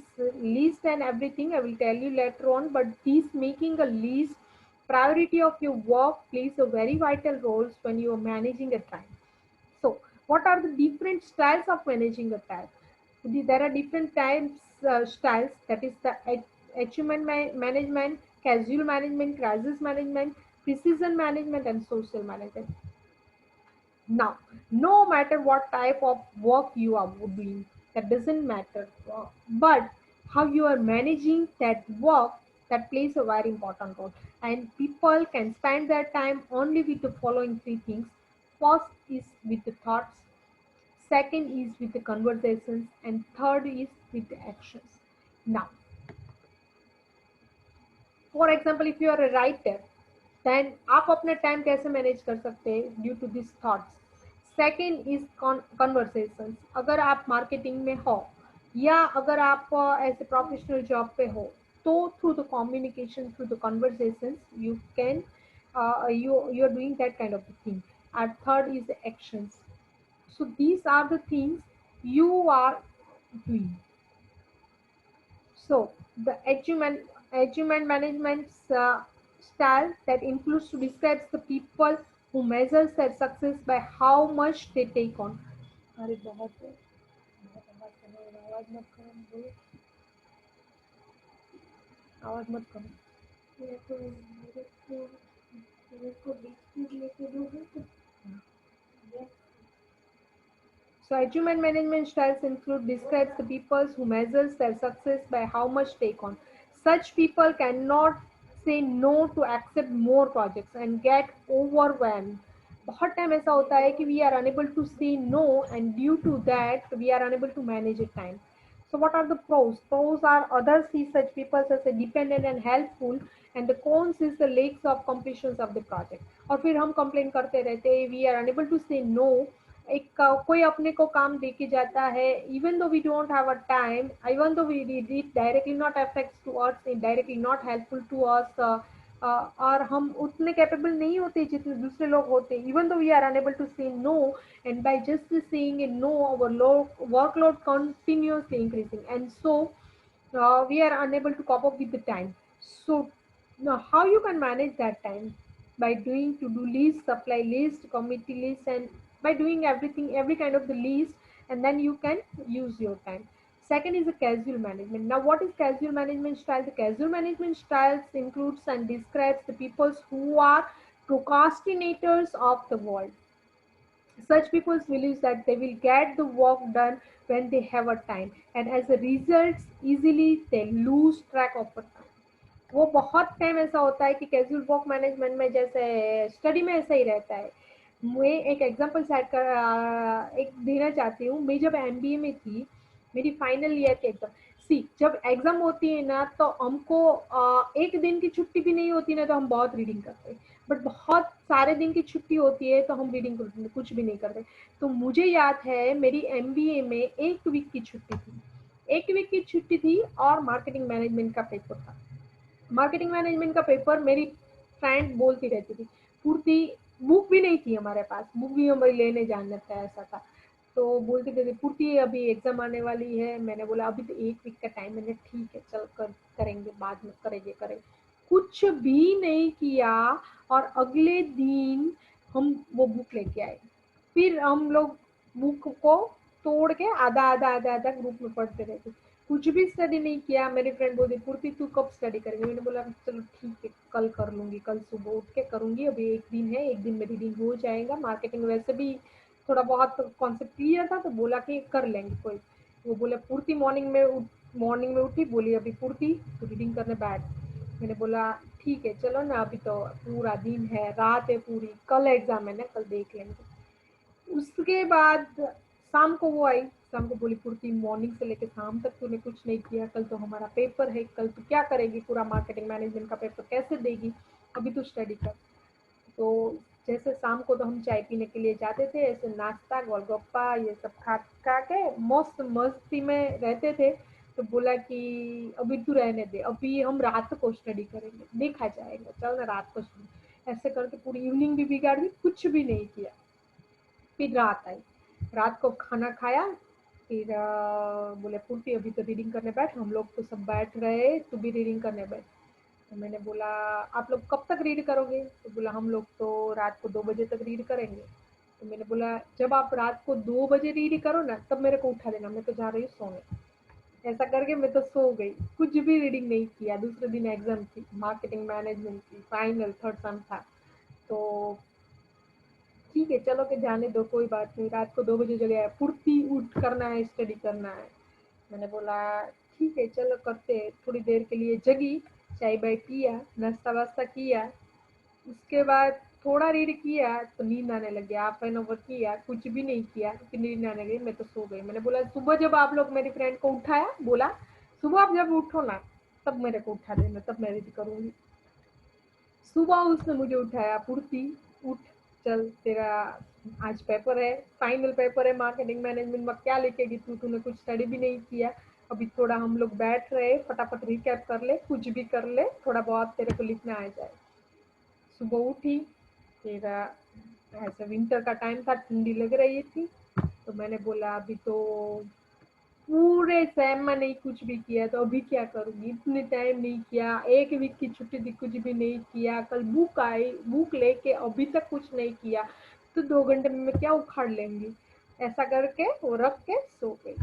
list and everything I will tell you later on, but this making a list, priority of your work plays a very vital role when you are managing a time. So, what are the different styles of managing a time? There are different types styles. That is the achievement management, casual management, crisis management, precision management, and social management. Now, no matter what type of work you are doing, that doesn't matter. But how you are managing that work, that plays a very important role. And people can spend their time only with the following three things. First is with the thoughts, second is with the conversations, and third is with the actions. Now, for example if you are a writer, then आप अपना time कैसे manage कर सकते हैं due to this thoughts. Second is conversation, अगर आप marketing में हो, या अगर आप ऐसे प्रोफेशनल जॉब पे हो, तो through the communication, through the conversation you can you are doing that kind of a thing. And third is the actions. So these are the things you are doing. So the achievement management style that includes to describes the people who measures their success by how much they take on. अरे बहुत है, बहुत आवाज करने वाला, आवाज मत करो, बोलो, आवाज मत करो। मेरे को बीच में लेके दो है तो हाँ। So achievement management styles include describes the people who measures their success by how much take on. Such people cannot say no to accept more projects and get overwhelmed. बहुत टाइम ऐसा होता है कि we are unable to say no, and due to that we are unable to manage a time. So what are the pros? Pros are others see such people as a dependent and helpful, and the cons is the lakes of completions of the project. और फिर हम complain करते रहते हैं, we are unable to say no। एक कोई अपने को काम दे के जाता है, even though we don't have a time, even though we it directly not affects to us, directly not helpful to us, और हम उतने कैपेबल नहीं होते जितने दूसरे लोग होते, even though we are unable to say no, and by just saying a no our workload continuously increasing, and so we are unable to cope up with the time. So now how you can manage that time? By doing to do list, supply list, committee list, and by doing everything, every kind of the list, and then you can use your time. Second is the casual management. Now, what is casual management style? The casual management styles includes and describes the people who are procrastinators of the world. Such people believe that they will get the work done when they have a time, and as a result, easily they lose track of the time. वो बहुत time ऐसा होता है कि casual work management में जैसे study में ऐसा ही रहता है। मैं एक एग्जांपल सेट कर एक देना चाहती हूँ। मैं जब एमबीए में थी, मेरी फाइनल ईयर की एग्जाम, सी जब एग्जाम होती है ना तो हमको एक दिन की छुट्टी भी नहीं होती ना तो हम बहुत रीडिंग करते हैं, बट बहुत सारे दिन की छुट्टी होती है तो हम रीडिंग कुछ भी नहीं करते। तो मुझे याद है मेरी एमबीए में एक वीक की छुट्टी थी, एक वीक की छुट्टी थी और मार्केटिंग मैनेजमेंट का पेपर था। मार्केटिंग मैनेजमेंट का पेपर मेरी फ्रेंड बोलती रहती थी, पूर्ति बुक भी नहीं थी हमारे पास, बुक भी हमें लेने जाना था, ऐसा था। तो बोलती थी पूर्ति अभी एग्जाम आने वाली है। मैंने बोला अभी तो एक वीक का टाइम। मैंने ठीक है चल करेंगे, बाद में करेंगे। कुछ भी नहीं किया और अगले दिन हम वो बुक लेके आए। फिर हम लोग बुक को तोड़ के आधा आधा आधा आधा ग्रुप में पढ़ते रहते। कुछ भी स्टडी नहीं किया। मेरी फ्रेंड बोलती पूर्ति तू कब स्टडी करेगी? मैंने बोला चलो ठीक है कल कर लूंगी, कल सुबह उठ के करूंगी, अभी एक दिन है, एक दिन में रीडिंग हो जाएगा। मार्केटिंग वैसे भी थोड़ा बहुत कॉन्सेप्ट क्लियर था तो बोला कि कर लेंगे कोई। वो बोले पूर्ति मॉर्निंग में उठी, बोली अभी पूर्ति तो रीडिंग करने बैठ। मैंने बोला ठीक है चलो ना, अभी तो पूरा दिन है, रात है पूरी, कल एग्जाम है ना, कल देख लेंगे। उसके बाद शाम को वो आई, शाम को बोली पूर्ति मॉर्निंग से लेकर शाम तक तूने कुछ नहीं किया, कल तो हमारा पेपर है, कल तू क्या करेगी, पूरा मार्केटिंग मैनेजमेंट का पेपर कैसे देगी, अभी तू स्टडी कर। तो जैसे शाम को तो हम चाय पीने के लिए जाते थे, ऐसे नाश्ता गोलगप्पा ये सब खा खा के मस्त मस्ती में रहते थे। तो बोला कि अभी तू रहने दे, अभी हम रात को स्टडी करेंगे, देखा जाएगा, चल ना रात को स्टडी। ऐसे करके पूरी इवनिंग भी बिगाड़ दी, कुछ भी नहीं किया। फिर रात आई, रात को खाना खाया। फिर बोले पूर्ति अभी तो रीडिंग करने बैठ, हम लोग तो सब बैठ रहे, तू भी रीडिंग करने बैठ। तो मैंने बोला आप लोग कब तक रीड करोगे? तो बोला हम लोग तो रात को 2 बजे तक रीड करेंगे। तो मैंने बोला जब आप रात को 2 बजे रीड करो ना तब मेरे को उठा देना, मैं तो जा रही हूँ सोने। ऐसा करके मैं तो सो गई, कुछ भी रीडिंग नहीं किया। दूसरे दिन एग्जाम थी, मार्केटिंग मैनेजमेंट की फाइनल थर्ड सम था। तो ठीक है चलो कि जाने दो, कोई बात नहीं, रात को 2 बजे जगह है, फुर्ती उठ करना है, स्टडी करना है। मैंने बोला ठीक है चलो करते हैं। थोड़ी देर के लिए जगी, चाय बाय पिया, नाश्ता वास्ता किया। उसके बाद थोड़ा रीड किया तो नींद आने लग गया, हाफ एन आवर किया, कुछ भी नहीं किया, फिर नींद आने लगी, मैं तो सो गई। मैंने बोला सुबह जब आप लोग मेरी फ्रेंड को उठाया, बोला सुबह आप जब उठो ना तब मेरे को उठा देना, तब मैं रीड करूंगी। सुबह उसने मुझे उठाया, पूर्ति उठ, चल तेरा आज पेपर है, फाइनल पेपर है मार्केटिंग मैनेजमेंट में, क्या लिखेगी तू, तूने कुछ स्टडी भी नहीं किया। अभी थोड़ा हम लोग बैठ रहे, फटाफट रिकैप कर ले, कुछ भी कर ले, थोड़ा बहुत तेरे को लिखना आ जाए। सुबह उठी, फिर ऐसे विंटर का टाइम था, ठंडी लग रही थी। तो मैंने बोला अभी तो पूरे सेम में नहीं कुछ भी किया तो अभी क्या करूंगी, इतने टाइम नहीं किया, एक वीक की छुट्टी थी, कुछ भी नहीं किया, कल बुक आई, बुक लेके अभी तक कुछ नहीं किया, तो 2 घंटे में मैं क्या उखाड़ लेंगी। ऐसा करके वो रख के सो गई,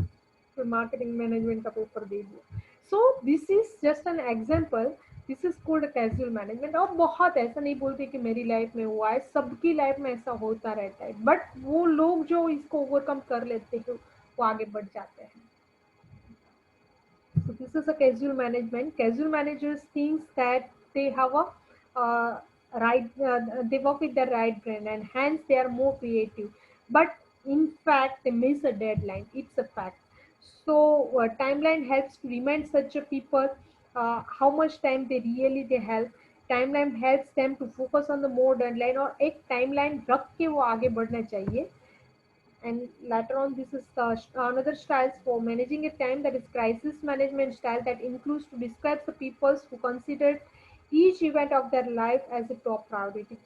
फिर मार्केटिंग मैनेजमेंट का पेपर दे दिया। सो this is just an example, this is called casual management. और बहुत ऐसा नहीं बोलते कि मेरी लाइफ में हुआ है, सबकी लाइफ में ऐसा होता रहता है, बट वो लोग जो इसको ओवरकम कर लेते हैं वो आगे बढ़ जाते हैं। So this is a casual management. Casual managers thinks that they have a right, they work with the right brain and hence they are more creative. But in fact, they miss a deadline. It's a fact. So timeline helps to remind such a people how much time they help. Timeline helps them to focus on the more deadline, और एक timeline रख के वो आगे बढ़ना चाहिए। And later on this is another styles for managing a time, that is crisis management style, that includes to describe the peoples who consider each event of their life as a top priority.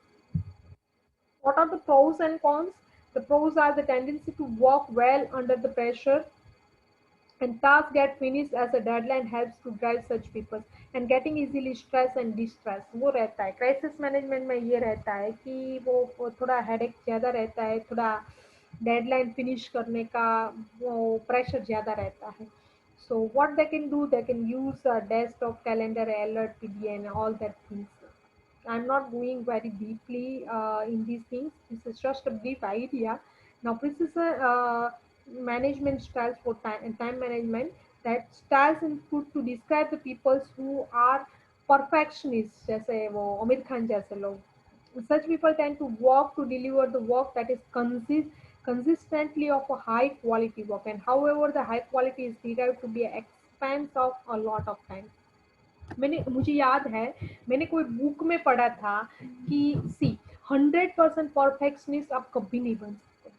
What are the pros and cons? The pros are the tendency to work well under the pressure, and tasks get finished as a deadline helps to drive such people and getting easily stress and distress वो रहता है crisis management में ये रहता है कि वो थोड़ा हेडेक ज़्यादा रहता है थोड़ा डेडलाइन फिनिश करने का वो प्रेशर ज़्यादा रहता है so what they can do they can use a desktop calendar alert pdn all that things I'm not going very deeply in these things. This is just a brief idea. Now, this is a management styles for time management. That styles include to describe the peoples who are perfectionists, जैसे वो आमिर खान जैसे लोग. Such people tend to work to deliver the work that is consistently of a high quality work, and however the high quality is derived to be an expense of a lot of time. मुझे याद है मैंने कोई book में पढ़ा था कि सी 100% perfectionist आप कभी नहीं बन सकते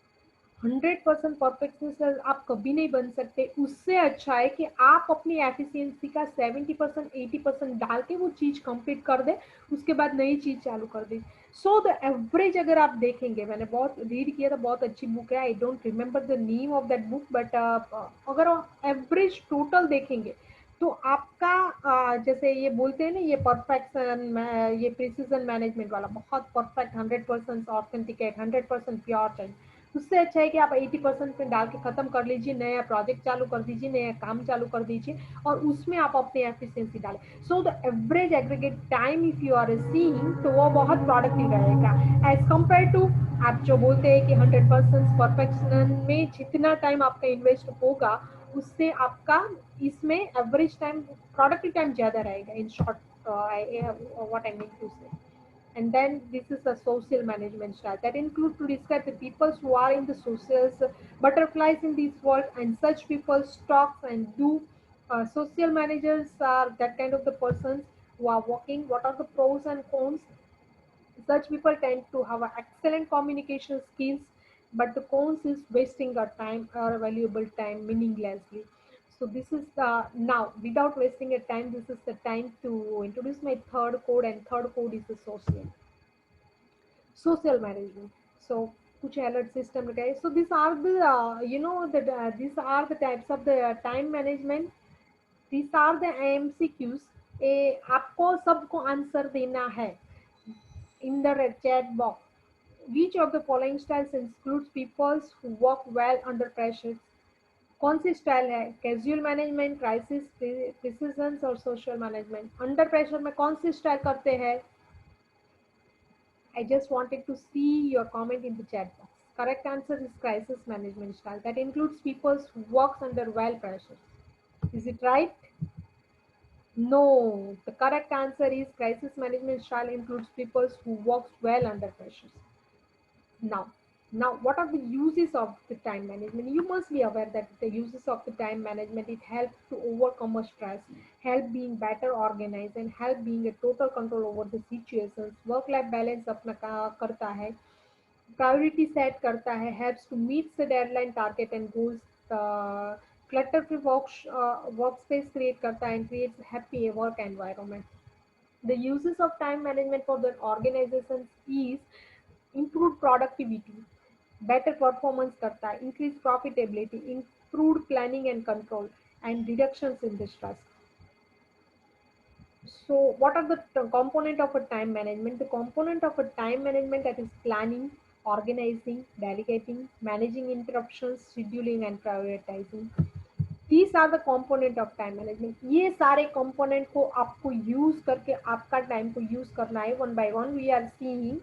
100% परफेक्शनिस्ट आप कभी नहीं बन सकते उससे अच्छा है कि आप अपनी एफिशिएंसी का 70% 80% डाल के वो चीज कंप्लीट कर दे उसके बाद नई चीज चालू कर दे सो द एवरेज अगर आप देखेंगे मैंने बहुत रीड किया था बहुत अच्छी बुक है I don't remember the name of that book but अगर एवरेज टोटल देखेंगे तो आपका जैसे ये बोलते हैं ना ये परफेक्शन ये प्रिसीजन मैनेजमेंट वाला बहुत परफेक्ट 100% ऑथेंटिकेट 100% प्योर चाहिए उससे अच्छा है कि आप 80% में डाल के खत्म कर लीजिए नया प्रोजेक्ट चालू कर दीजिए नया काम चालू कर दीजिए और उसमें आप अपनी एफिशिएंसी डालें so the average aggregate time if you are seeing तो वो बहुत प्रोडक्टिव रहेगा एज कम्पेयर टू आप जो बोलते हैं कि 100% परफेक्शन में जितना टाइम आपका इन्वेस्ट होगा उससे आपका इसमें एवरेज टाइम प्रोडक्टिव टाइम ज़्यादा रहेगा in short what I mean to say and then this is the social management style that include to describe the people who are in the socials butterflies in this world and such people talks and do social managers are that kind of the persons who are working what are the pros and cons such people tend to have a excellent communication skills, but the cons is wasting our time, our valuable time, meaninglessly. So this is the now without wasting a time. This is the time to introduce my third code, and third code is the social management. So कुछ alert system लगाए. So these are the these are the types of the time management. These are the MCQs. आपको सबको answer देना है in the chat box. Which of the following styles includes people who work well under pressure? कौन सी style है casual management crisis precision और social management under pressure में कौन सी स्टाइल करते हैं I just wanted to see your comment in the chat box correct answer is crisis management style that includes people who works under well pressure is it right no the correct answer is crisis management style includes people who works well under pressure now what are the uses of the time management you must be aware that the uses of the time management it helps to overcome a stress help being better organized and help being a total control over the situations work life balance अपना करता है priority set करता है helps to meet the deadline target and goals clutter free work space create करता है and creates happy work environment the uses of time management for the organizations is improved productivity better performance करता है increased profitability improved planning and control and reductions in the stress so what are the component of a time management the component of a time management that is planning organizing delegating managing interruptions scheduling and prioritizing these are the component of time management ये सारे component को आपको use करके आपका time को use करना है one by one we are seeing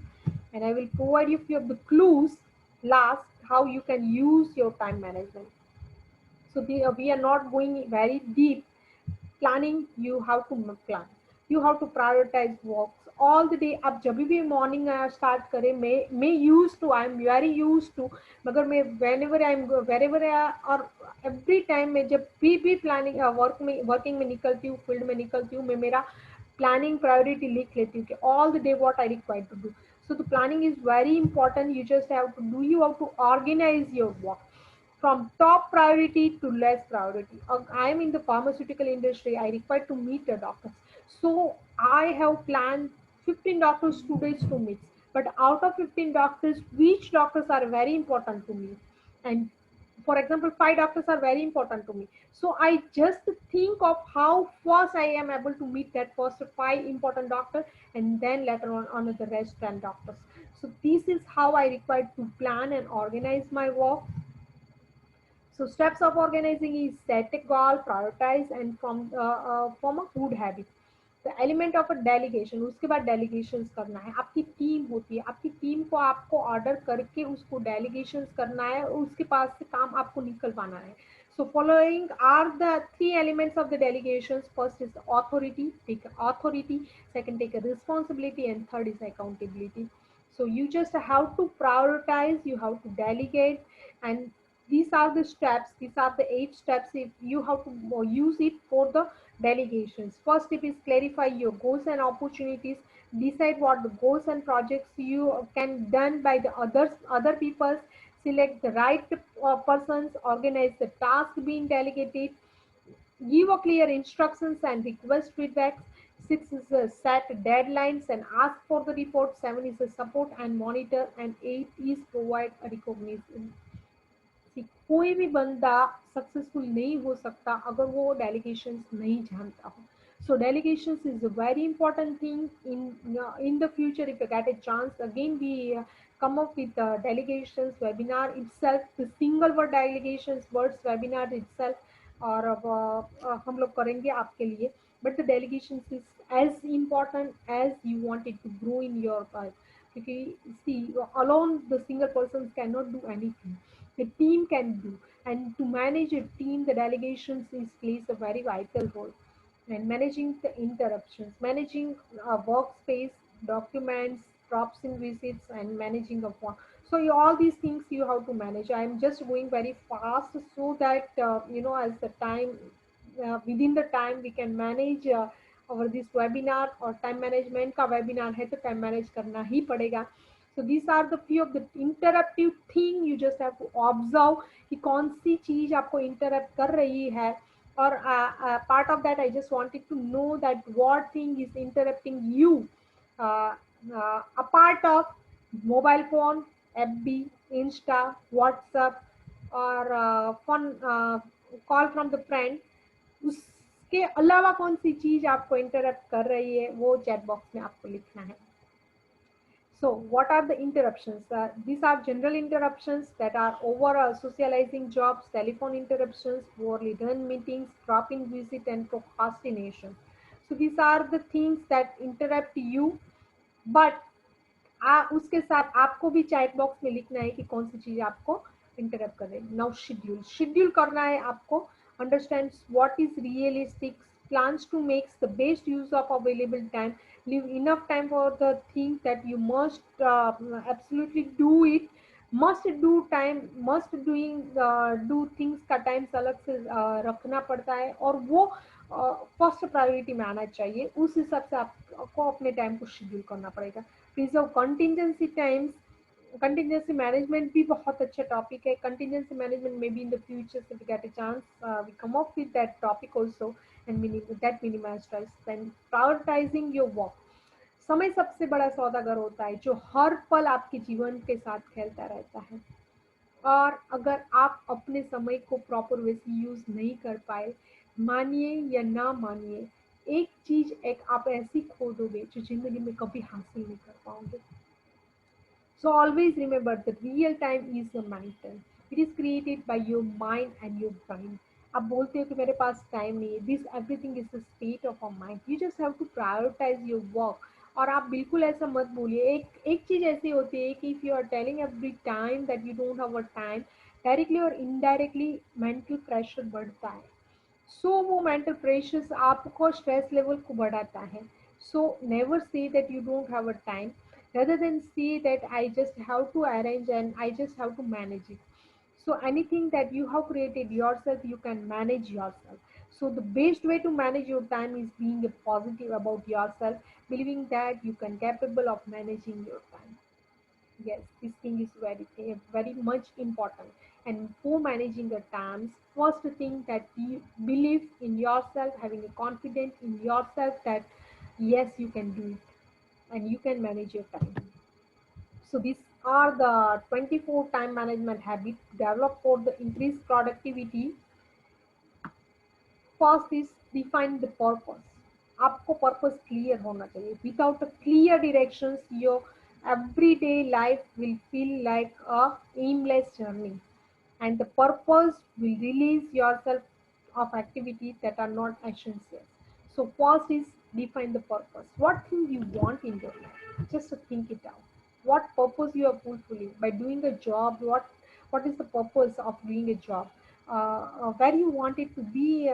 and I will provide you few of the clues last how you can use your time management so we are not going very deep planning you have to plan you have to prioritize walks all the day आप जब भी morning start करें मैं use to I am very use to मगर मैं whenever I am wherever और every time मैं जब भी प्लानिंग वर्किंग में निकलती हूँ फील्ड में निकलती हूँ मैं मेरा प्लानिंग प्रायोरिटी लिख लेती हूँ कि all the day what I require to do so the planning is very important you just have to do you have to organize your work from top priority to less priority. I am in the pharmaceutical industry. I require to meet the doctors. So I have planned 15 doctors today to meet. But out of 15 doctors, which doctors are very important to me? And For example, 5 doctors are very important to me, so I just think of how fast I am able to meet that first 5 important doctor, and then later on the rest 10 doctors. So this is how I require to plan and organize my work. So steps of organizing is set a goal, prioritize, and form a good habit. The element of a delegation, उसके बाद delegations करना है। आपकी team होती है, आपकी team को आपको ऑर्डर करके उसको डेलीगेशंस करना है, और उसके पास से काम आपको निकलवाना है। So following are the three elements of the delegations. First is authority, take authority. Second, take a responsibility, and third is accountability. So you just have to prioritize, you have to delegate, and these are the steps. These are the 8 steps. If you have to use it for the delegations. First step is clarify your goals and opportunities. Decide what the goals and projects you can done by the other people. Select the right persons. Organize the task being delegated. Give a clear instructions and request feedbacks. 6 is set deadlines and ask for the report. 7 is support and monitor, and 8 is provide a recognition. See, कोई भी बंदा successful नहीं हो सकता अगर वो delegations नहीं जानता हो. So delegations is a very important thing in the future. If you get a chance, again we come up with the delegations webinar itself, the single word delegations words webinar itself, और अब हम लोग करेंगे आपके लिए. But the delegations is as important as you want it to grow in your life. क्योंकि see, alone the single persons cannot do anything, the team can do. And to manage a team, the delegations is plays a very vital role. And managing the interruptions, managing a workspace, documents, drops in visits, and managing of work. So all these things you have to manage. I'm just going very fast so that as the time within the time we can manage our this webinar, और time management का webinar है तो time manage करना ही पड़ेगा. So these are the few of the interruptive thing you just have to observe कि कौन सी चीज आपको interrupt कर रही है. Or part of that I just wanted to know that what thing is interrupting you, uh, a part of mobile phone, FB, Insta, WhatsApp, or phone call from the friend. उसके अलावा कौन सी चीज आपको interrupt कर रही है वो chat box में आपको लिखना है. So, what are the interruptions? These are general interruptions that are over socializing jobs, telephone interruptions, poorly run meetings, drop-in visit, and procrastination. So, these are the things that interrupt you. But उसके साथ आपको भी chat box में लिखना है कि कौन सी चीज आपको इंटरप्ट कर रही है. नाउ शेड्यूल करना है आपको. Understand what is realistic, plans to make the best use of available time, leave enough time for the things that you must absolutely do it. Must do time, must doing do things का times अलग से रखना पड़ता है, और वो first priority में आना चाहिए. उस हिसाब से आपको अपने टाइम को शेड्यूल करना पड़ेगा. Preserve contingency times. Contingency management भी बहुत अच्छा टॉपिक है. कंटिजेंसी मैनेजमेंट में भी in the future say we get a chance we come up with that topic also, and that minimise stress. Then prioritising your work. समय सबसे बड़ा सौदागर होता है जो हर पल आपके जीवन के साथ खेलता रहता है. और अगर आप अपने समय को प्रॉपर वे से यूज नहीं कर पाए, मानिए या ना मानिए, एक चीज एक आप ऐसी खो दोगे जो जिंदगी में कभी हासिल नहीं कर पाओगे. So always remember the real time is a mental. It is created by your mind and your brain. आप बोलते हो कि मेरे पास टाइम नहीं है. This everything is the state of a mind. You just have to prioritise your work. और आप बिल्कुल ऐसा मत बोलिए. एक चीज ऐसी होती है कि if you are telling every time that you don't have a time, directly और इनडायरेक्टली मेंटल प्रेशर बढ़ता है. सो वो मेंटल प्रेशर आपको स्ट्रेस लेवल को बढ़ाता है. So never say that you don't have a time, rather than see that I just have to arrange and I just have to manage it. So anything that you have created yourself, you can manage yourself. So the best way to manage your time is being positive about yourself, believing that you can capable of managing your time. Yes, this thing is very much important. And for managing your times, first thing that you believe in yourself, having a confidence in yourself that yes, you can do it and you can manage your time. So this are the 24 time management habits developed for the increased productivity. First is define the purpose. आपको purpose clear होना चाहिए. Without a clear directions your everyday life will feel like a aimless journey, and the purpose will release yourself of activities that are not essential. So first is define the purpose. What thing you want in your life? Just think it out. What purpose you are fulfilling by doing a job? What is the purpose of doing a job? Where you want it to be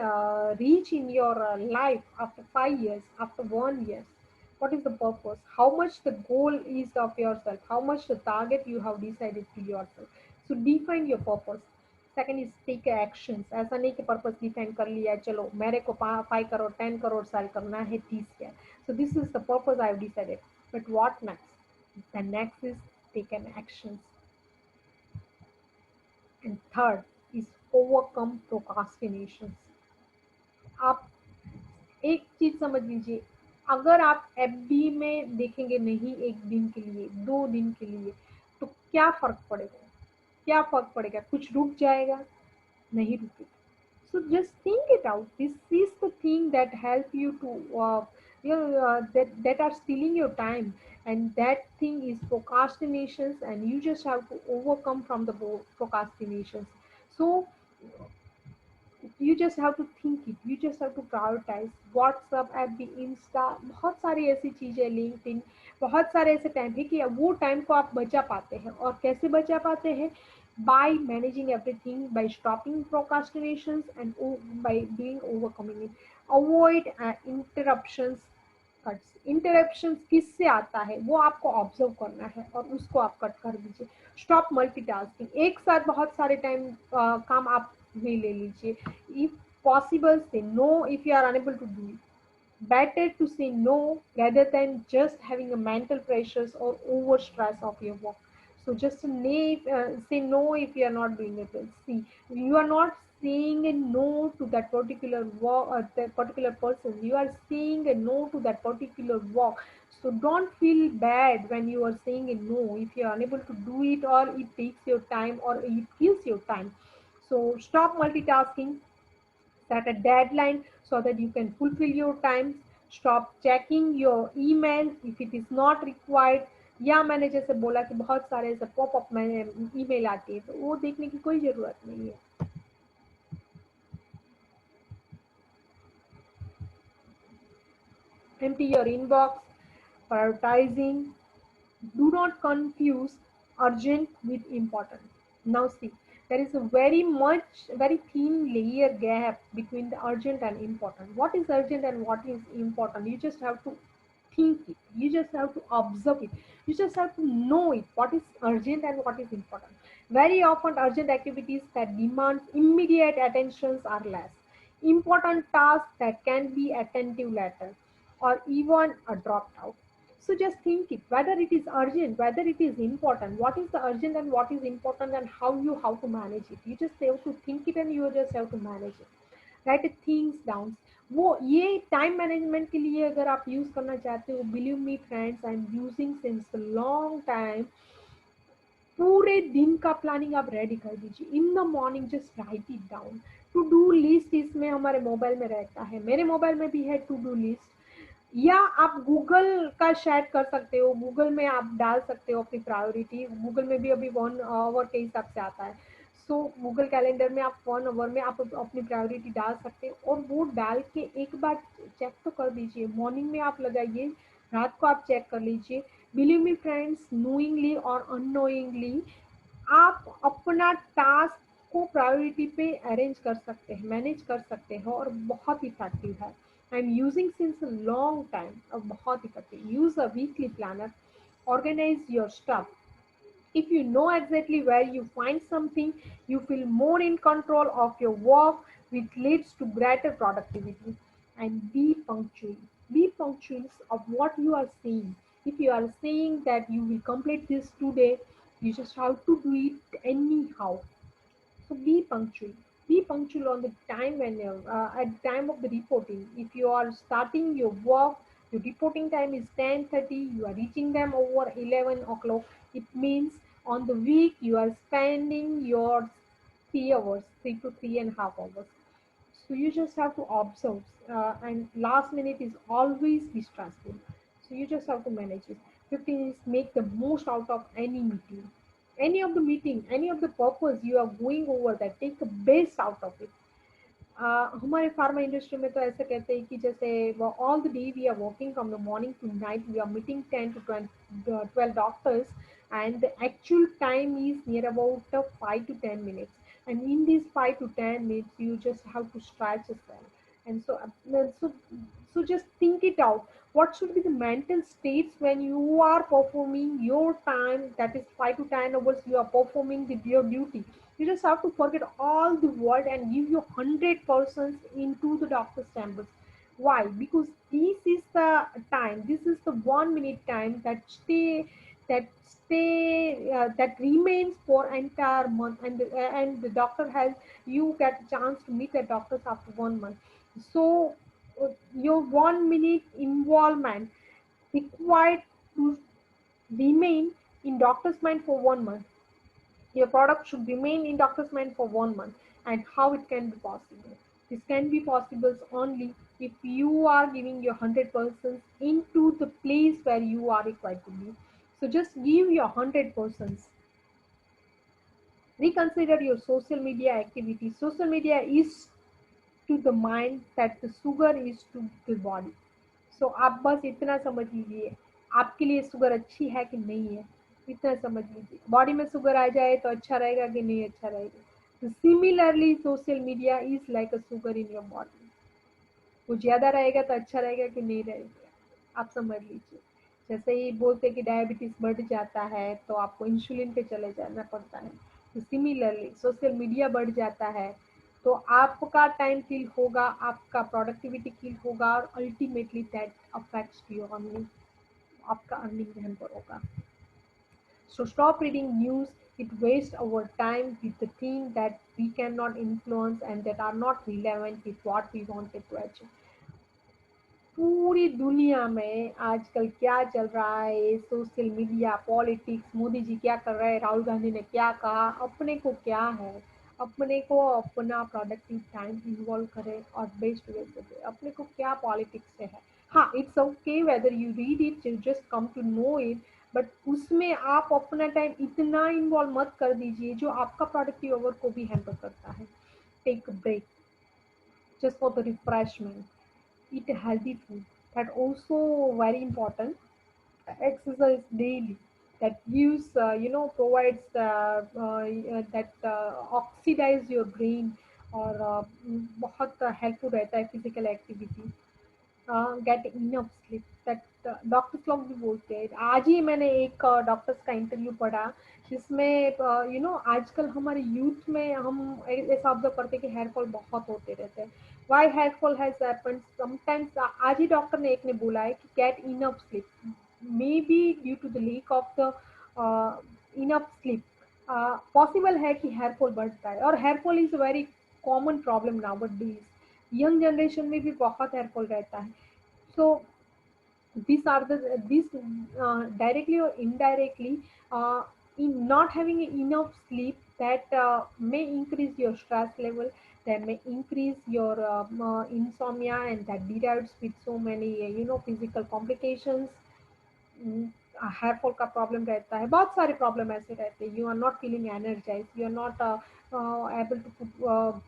reach in your life after 5 years, after 1 year. What is the purpose? How much the goal is of yourself? How much the target you have decided to yourself? So define your purpose. Second is take actions. ऐसा नहीं कि purpose define कर लिया चलो मेरे को 5 करोड़ 10 करोड़ साल करना है 30 क्या. So this is the purpose I have decided. But what next? The next is take an actions. And third is overcome procrastinations. आप एक चीज समझ लीजिए. अगर आप एफबी में देखेंगे नहीं एक दिन के लिए 2 दिन के लिए तो क्या फर्क पड़ेगा? क्या फर्क पड़ेगा? कुछ रुक जाएगा? नहीं रुकेगा. So just think it out. This is the thing that help you to that are stealing your time, and that thing is procrastinations, and you just have to overcome from the procrastinations. So you just have to think it. You just have to prioritize. WhatsApp app भी, Insta, बहुत सारी ऐसी चीज़ें, LinkedIn, बहुत सारे ऐसे time है कि वो टाइम को आप बचा पाते हैं. और कैसे बचा पाते हैं? by managing everything, by stopping procrastinations, and by doing overcoming it. Avoid interruptions. Cuts. Interruptions किससे आता है वो आपको ऑब्जर्व करना है और उसको आप कट कर दीजिए. Stop multitasking. एक साथ बहुत सारे टाइम काम आप नहीं ले लीजिए. If possible say no if you are unable to do it. Better to say no rather than just having a mental pressures or over stress of your work. So just say no if you are not doing it. See, you are not saying a no to that particular work or that particular person. You are saying a no to that particular work. So don't feel bad when you are saying a no if you are unable to do it or it takes your time or it kills your time. So stop multitasking. Set a deadline so that you can fulfill your times. Stop checking your email if it is not required. या मैंने जैसे बोला कि बहुत सारे ऐसे popup में email आती है तो वो देखने की कोई ज़रूरत नहीं है. Empty your inbox. Prioritizing. Do not confuse urgent with important. Now see, there is a very thin layer gap between the urgent and important. What is urgent and what is important? You just have to think it. You just have to observe it. You just have to know it. What is urgent and what is important. Very often, urgent activities that demand immediate attentions are less. Important tasks that can be attentive later, or even are dropped out. So just think it, whether it is urgent, whether it is important, what is the urgent and what is important, and how to manage it. You just have to think it and you just have to manage it. Write things down. वो ये time management के लिए अगर आप use करना चाहते हो, believe me friends, I am using since long time. पूरे दिन का प्लानिंग आप रेडी कर दीजिए. In the morning just write it down. To do list इसमें हमारे मोबाइल में रहता है, मेरे मोबाइल में भी है टू डू लिस्ट. या आप गूगल का शेयर कर सकते हो. गूगल में आप डाल सकते हो अपनी प्रायोरिटी. गूगल में भी अभी 1 आवर के हिसाब से आता है. सो गूगल कैलेंडर में आप 1 आवर में आप अपनी प्रायोरिटी डाल सकते हो और वो डाल के एक बार चेक तो कर दीजिए. मॉर्निंग में आप लगाइए, रात को आप चेक कर लीजिए. बिलीव मी फ्रेंड्स, नोइंगली और अननोइंगली आप अपना टास्क को प्रायोरिटी पे अरेंज कर सकते हैं, मैनेज कर सकते हो और बहुत इफेक्टिव है. I am using since long time और बहुत effective. Use a weekly planner. Organise your stuff. If you know exactly where you find something, you feel more in control of your work, which leads to greater productivity. And be punctual. Be punctual of what you are saying. If you are saying that you will complete this today, you just have to do it anyhow. So be punctual. Be punctual on the time when at time of the reporting. If you are starting your work Your reporting time is 10:30, you are reaching them over 11 o'clock. It means on the week you are spending your 3 hours, 3 to 3.5 hours. So you just have to observe, and last minute is always be stressful. So you just have to manage it. 15 is make the most out of any of the purpose you are going over that, take the best out of it. हमारे pharma industry में तो ऐसे कहते हैं कि जैसे all the day we are working from the morning to night, we are meeting 10 to 12 doctors, and the actual time is near about 5 to 10 minutes, and in these 5 to 10 minutes you just have to stretch yourself. And so just think it out, what should be the mental states when you are performing your time, that is 5 to 10 hours you are performing your duty. You just have to forget all the world and give your 100% into the doctor's chambers. Why? Because this is the time, this is the 1 minute time that remains for entire month, and the doctor has, you get a chance to meet the doctors after 1 month. So your 1 minute involvement required to remain in doctor's mind for 1 month. Your product should remain in doctor's mind for 1 month. And how it can be possible? This can be possible only if you are giving your 100% into the place where you are required to be. So just give your 100%. Reconsider your social media activity. Social media is to the mind that the sugar is to the body. सो आप बस इतना समझ लीजिए, आपके लिए sugar अच्छी है कि नहीं है, इतना समझ लीजिए। बॉडी में शुगर आ जाए तो अच्छा रहेगा कि नहीं अच्छा रहेगा। तो similarly social media is like a sugar in your body. वो ज़्यादा रहेगा तो अच्छा रहेगा कि नहीं रहेगा, आप समझ लीजिए। जैसे ही बोलते हैं कि डायबिटीज़ बढ़ जाता है तो आपको इंसुलिन पे चले जाना पड़ता है। तो सिमिलरली सोशल मीडिया बढ़ जाता है तो आपका टाइम किल होगा, आपका प्रोडक्टिविटी किल होगा, और ultimately that affects your earning, आपका अर्निंग हैम्पर होगा। So stop reading news. It wastes our time with the things that we cannot influence and that are not relevant with what we wanted to achieve. पूरी दुनिया में आजकल क्या चल रहा है, social media, politics, Modi ji क्या कर रहे हैं, राहुल गांधी ने क्या कहा, अपने को क्या है, अपने को अपना प्रोडक्टिव टाइम इन्वॉल्व करें और बेस्ट वे से दे, अपने को क्या पॉलिटिक्स से है। हाँ, it's okay whether you read it, you just come to know it, but उसमें आप अपना टाइम इतना इन्वॉल्व मत कर दीजिए जो आपका प्रोडक्टिव आवर को भी हैम्पर करता है। Take break just for the refreshment. Eat healthy food. That also very important. Exercise daily. That gives provides that oxidize your brain, और बहुत हेल्पफुल रहता है physical activity. Gate enough sleep, that doctors लोग भी बोलते हैं। आज ही मैंने एक डॉक्टर्स का इंटरव्यू पढ़ा जिसमें आजकल हमारे यूथ में हम ऐसा ऑब्जर्व करते हैं कि हेयर फॉल बहुत होते रहते हैं। Why hair fall has happened sometimes, आज ही डॉक्टर ने एक ने बोला है कि get enough sleep, may be due to the lack of the enough sleep possible है कि हेयर फॉल बढ़ता है, और hair fall is very common problem nowadays. Young generation में भी बहुत हेयर फॉल रहता है। So these are these directly or indirectly, in not having enough sleep, that may increase your stress level, that may increase your insomnia, and that derives with so many physical complications। Hair fall का problem रहता है, बहुत सारे problem ऐसे रहते हैं। You are not feeling energise, you are not able to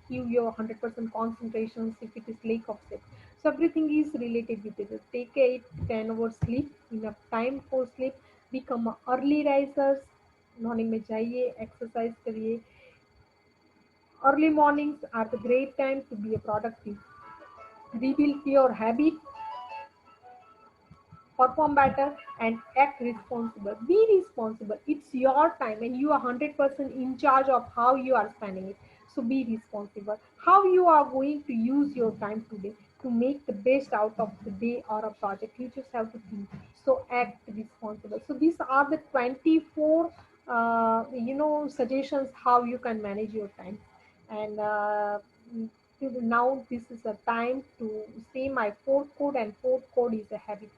give your 100% concentration if it is lack of sleep. So everything is related with it. Take 8 to 10 hours sleep, enough time for sleep, become early risers, morning में जाइए, exercise करिए। Early mornings are the great time to be a productive, rebuild your habit, perform better, and act responsible. Be responsible. It's your time and you are 100% in charge of how you are spending it. So be responsible. How you are going to use your time today to make the best out of the day or a project. You just have to think. So act responsible. So these are the 24 suggestions how you can manage your time. And now this is a time to say my fourth code, and fourth code is a habit.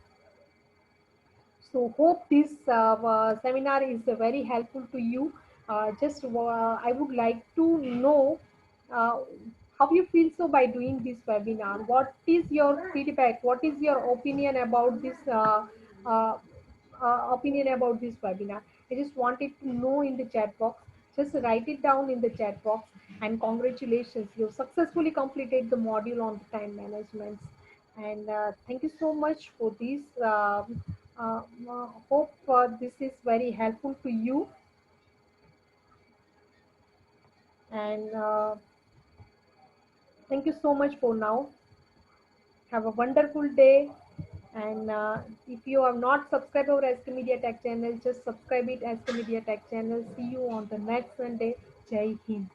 So hope this seminar is very helpful to you. Just I would like to know uh, how you feel so by doing this webinar. What is your feedback? What is your opinion about this uh, webinar? I just wanted to know in the chat box. Just write it down in the chat box. And congratulations, you successfully completed the module on the time management. And thank you so much for this. Hope this is very helpful to you. And thank you so much for now. Have a wonderful day. And if you have not subscribed our SK Media Tech channel, just subscribe it, SK Media Tech channel. See you on the next Sunday. Jai Hind.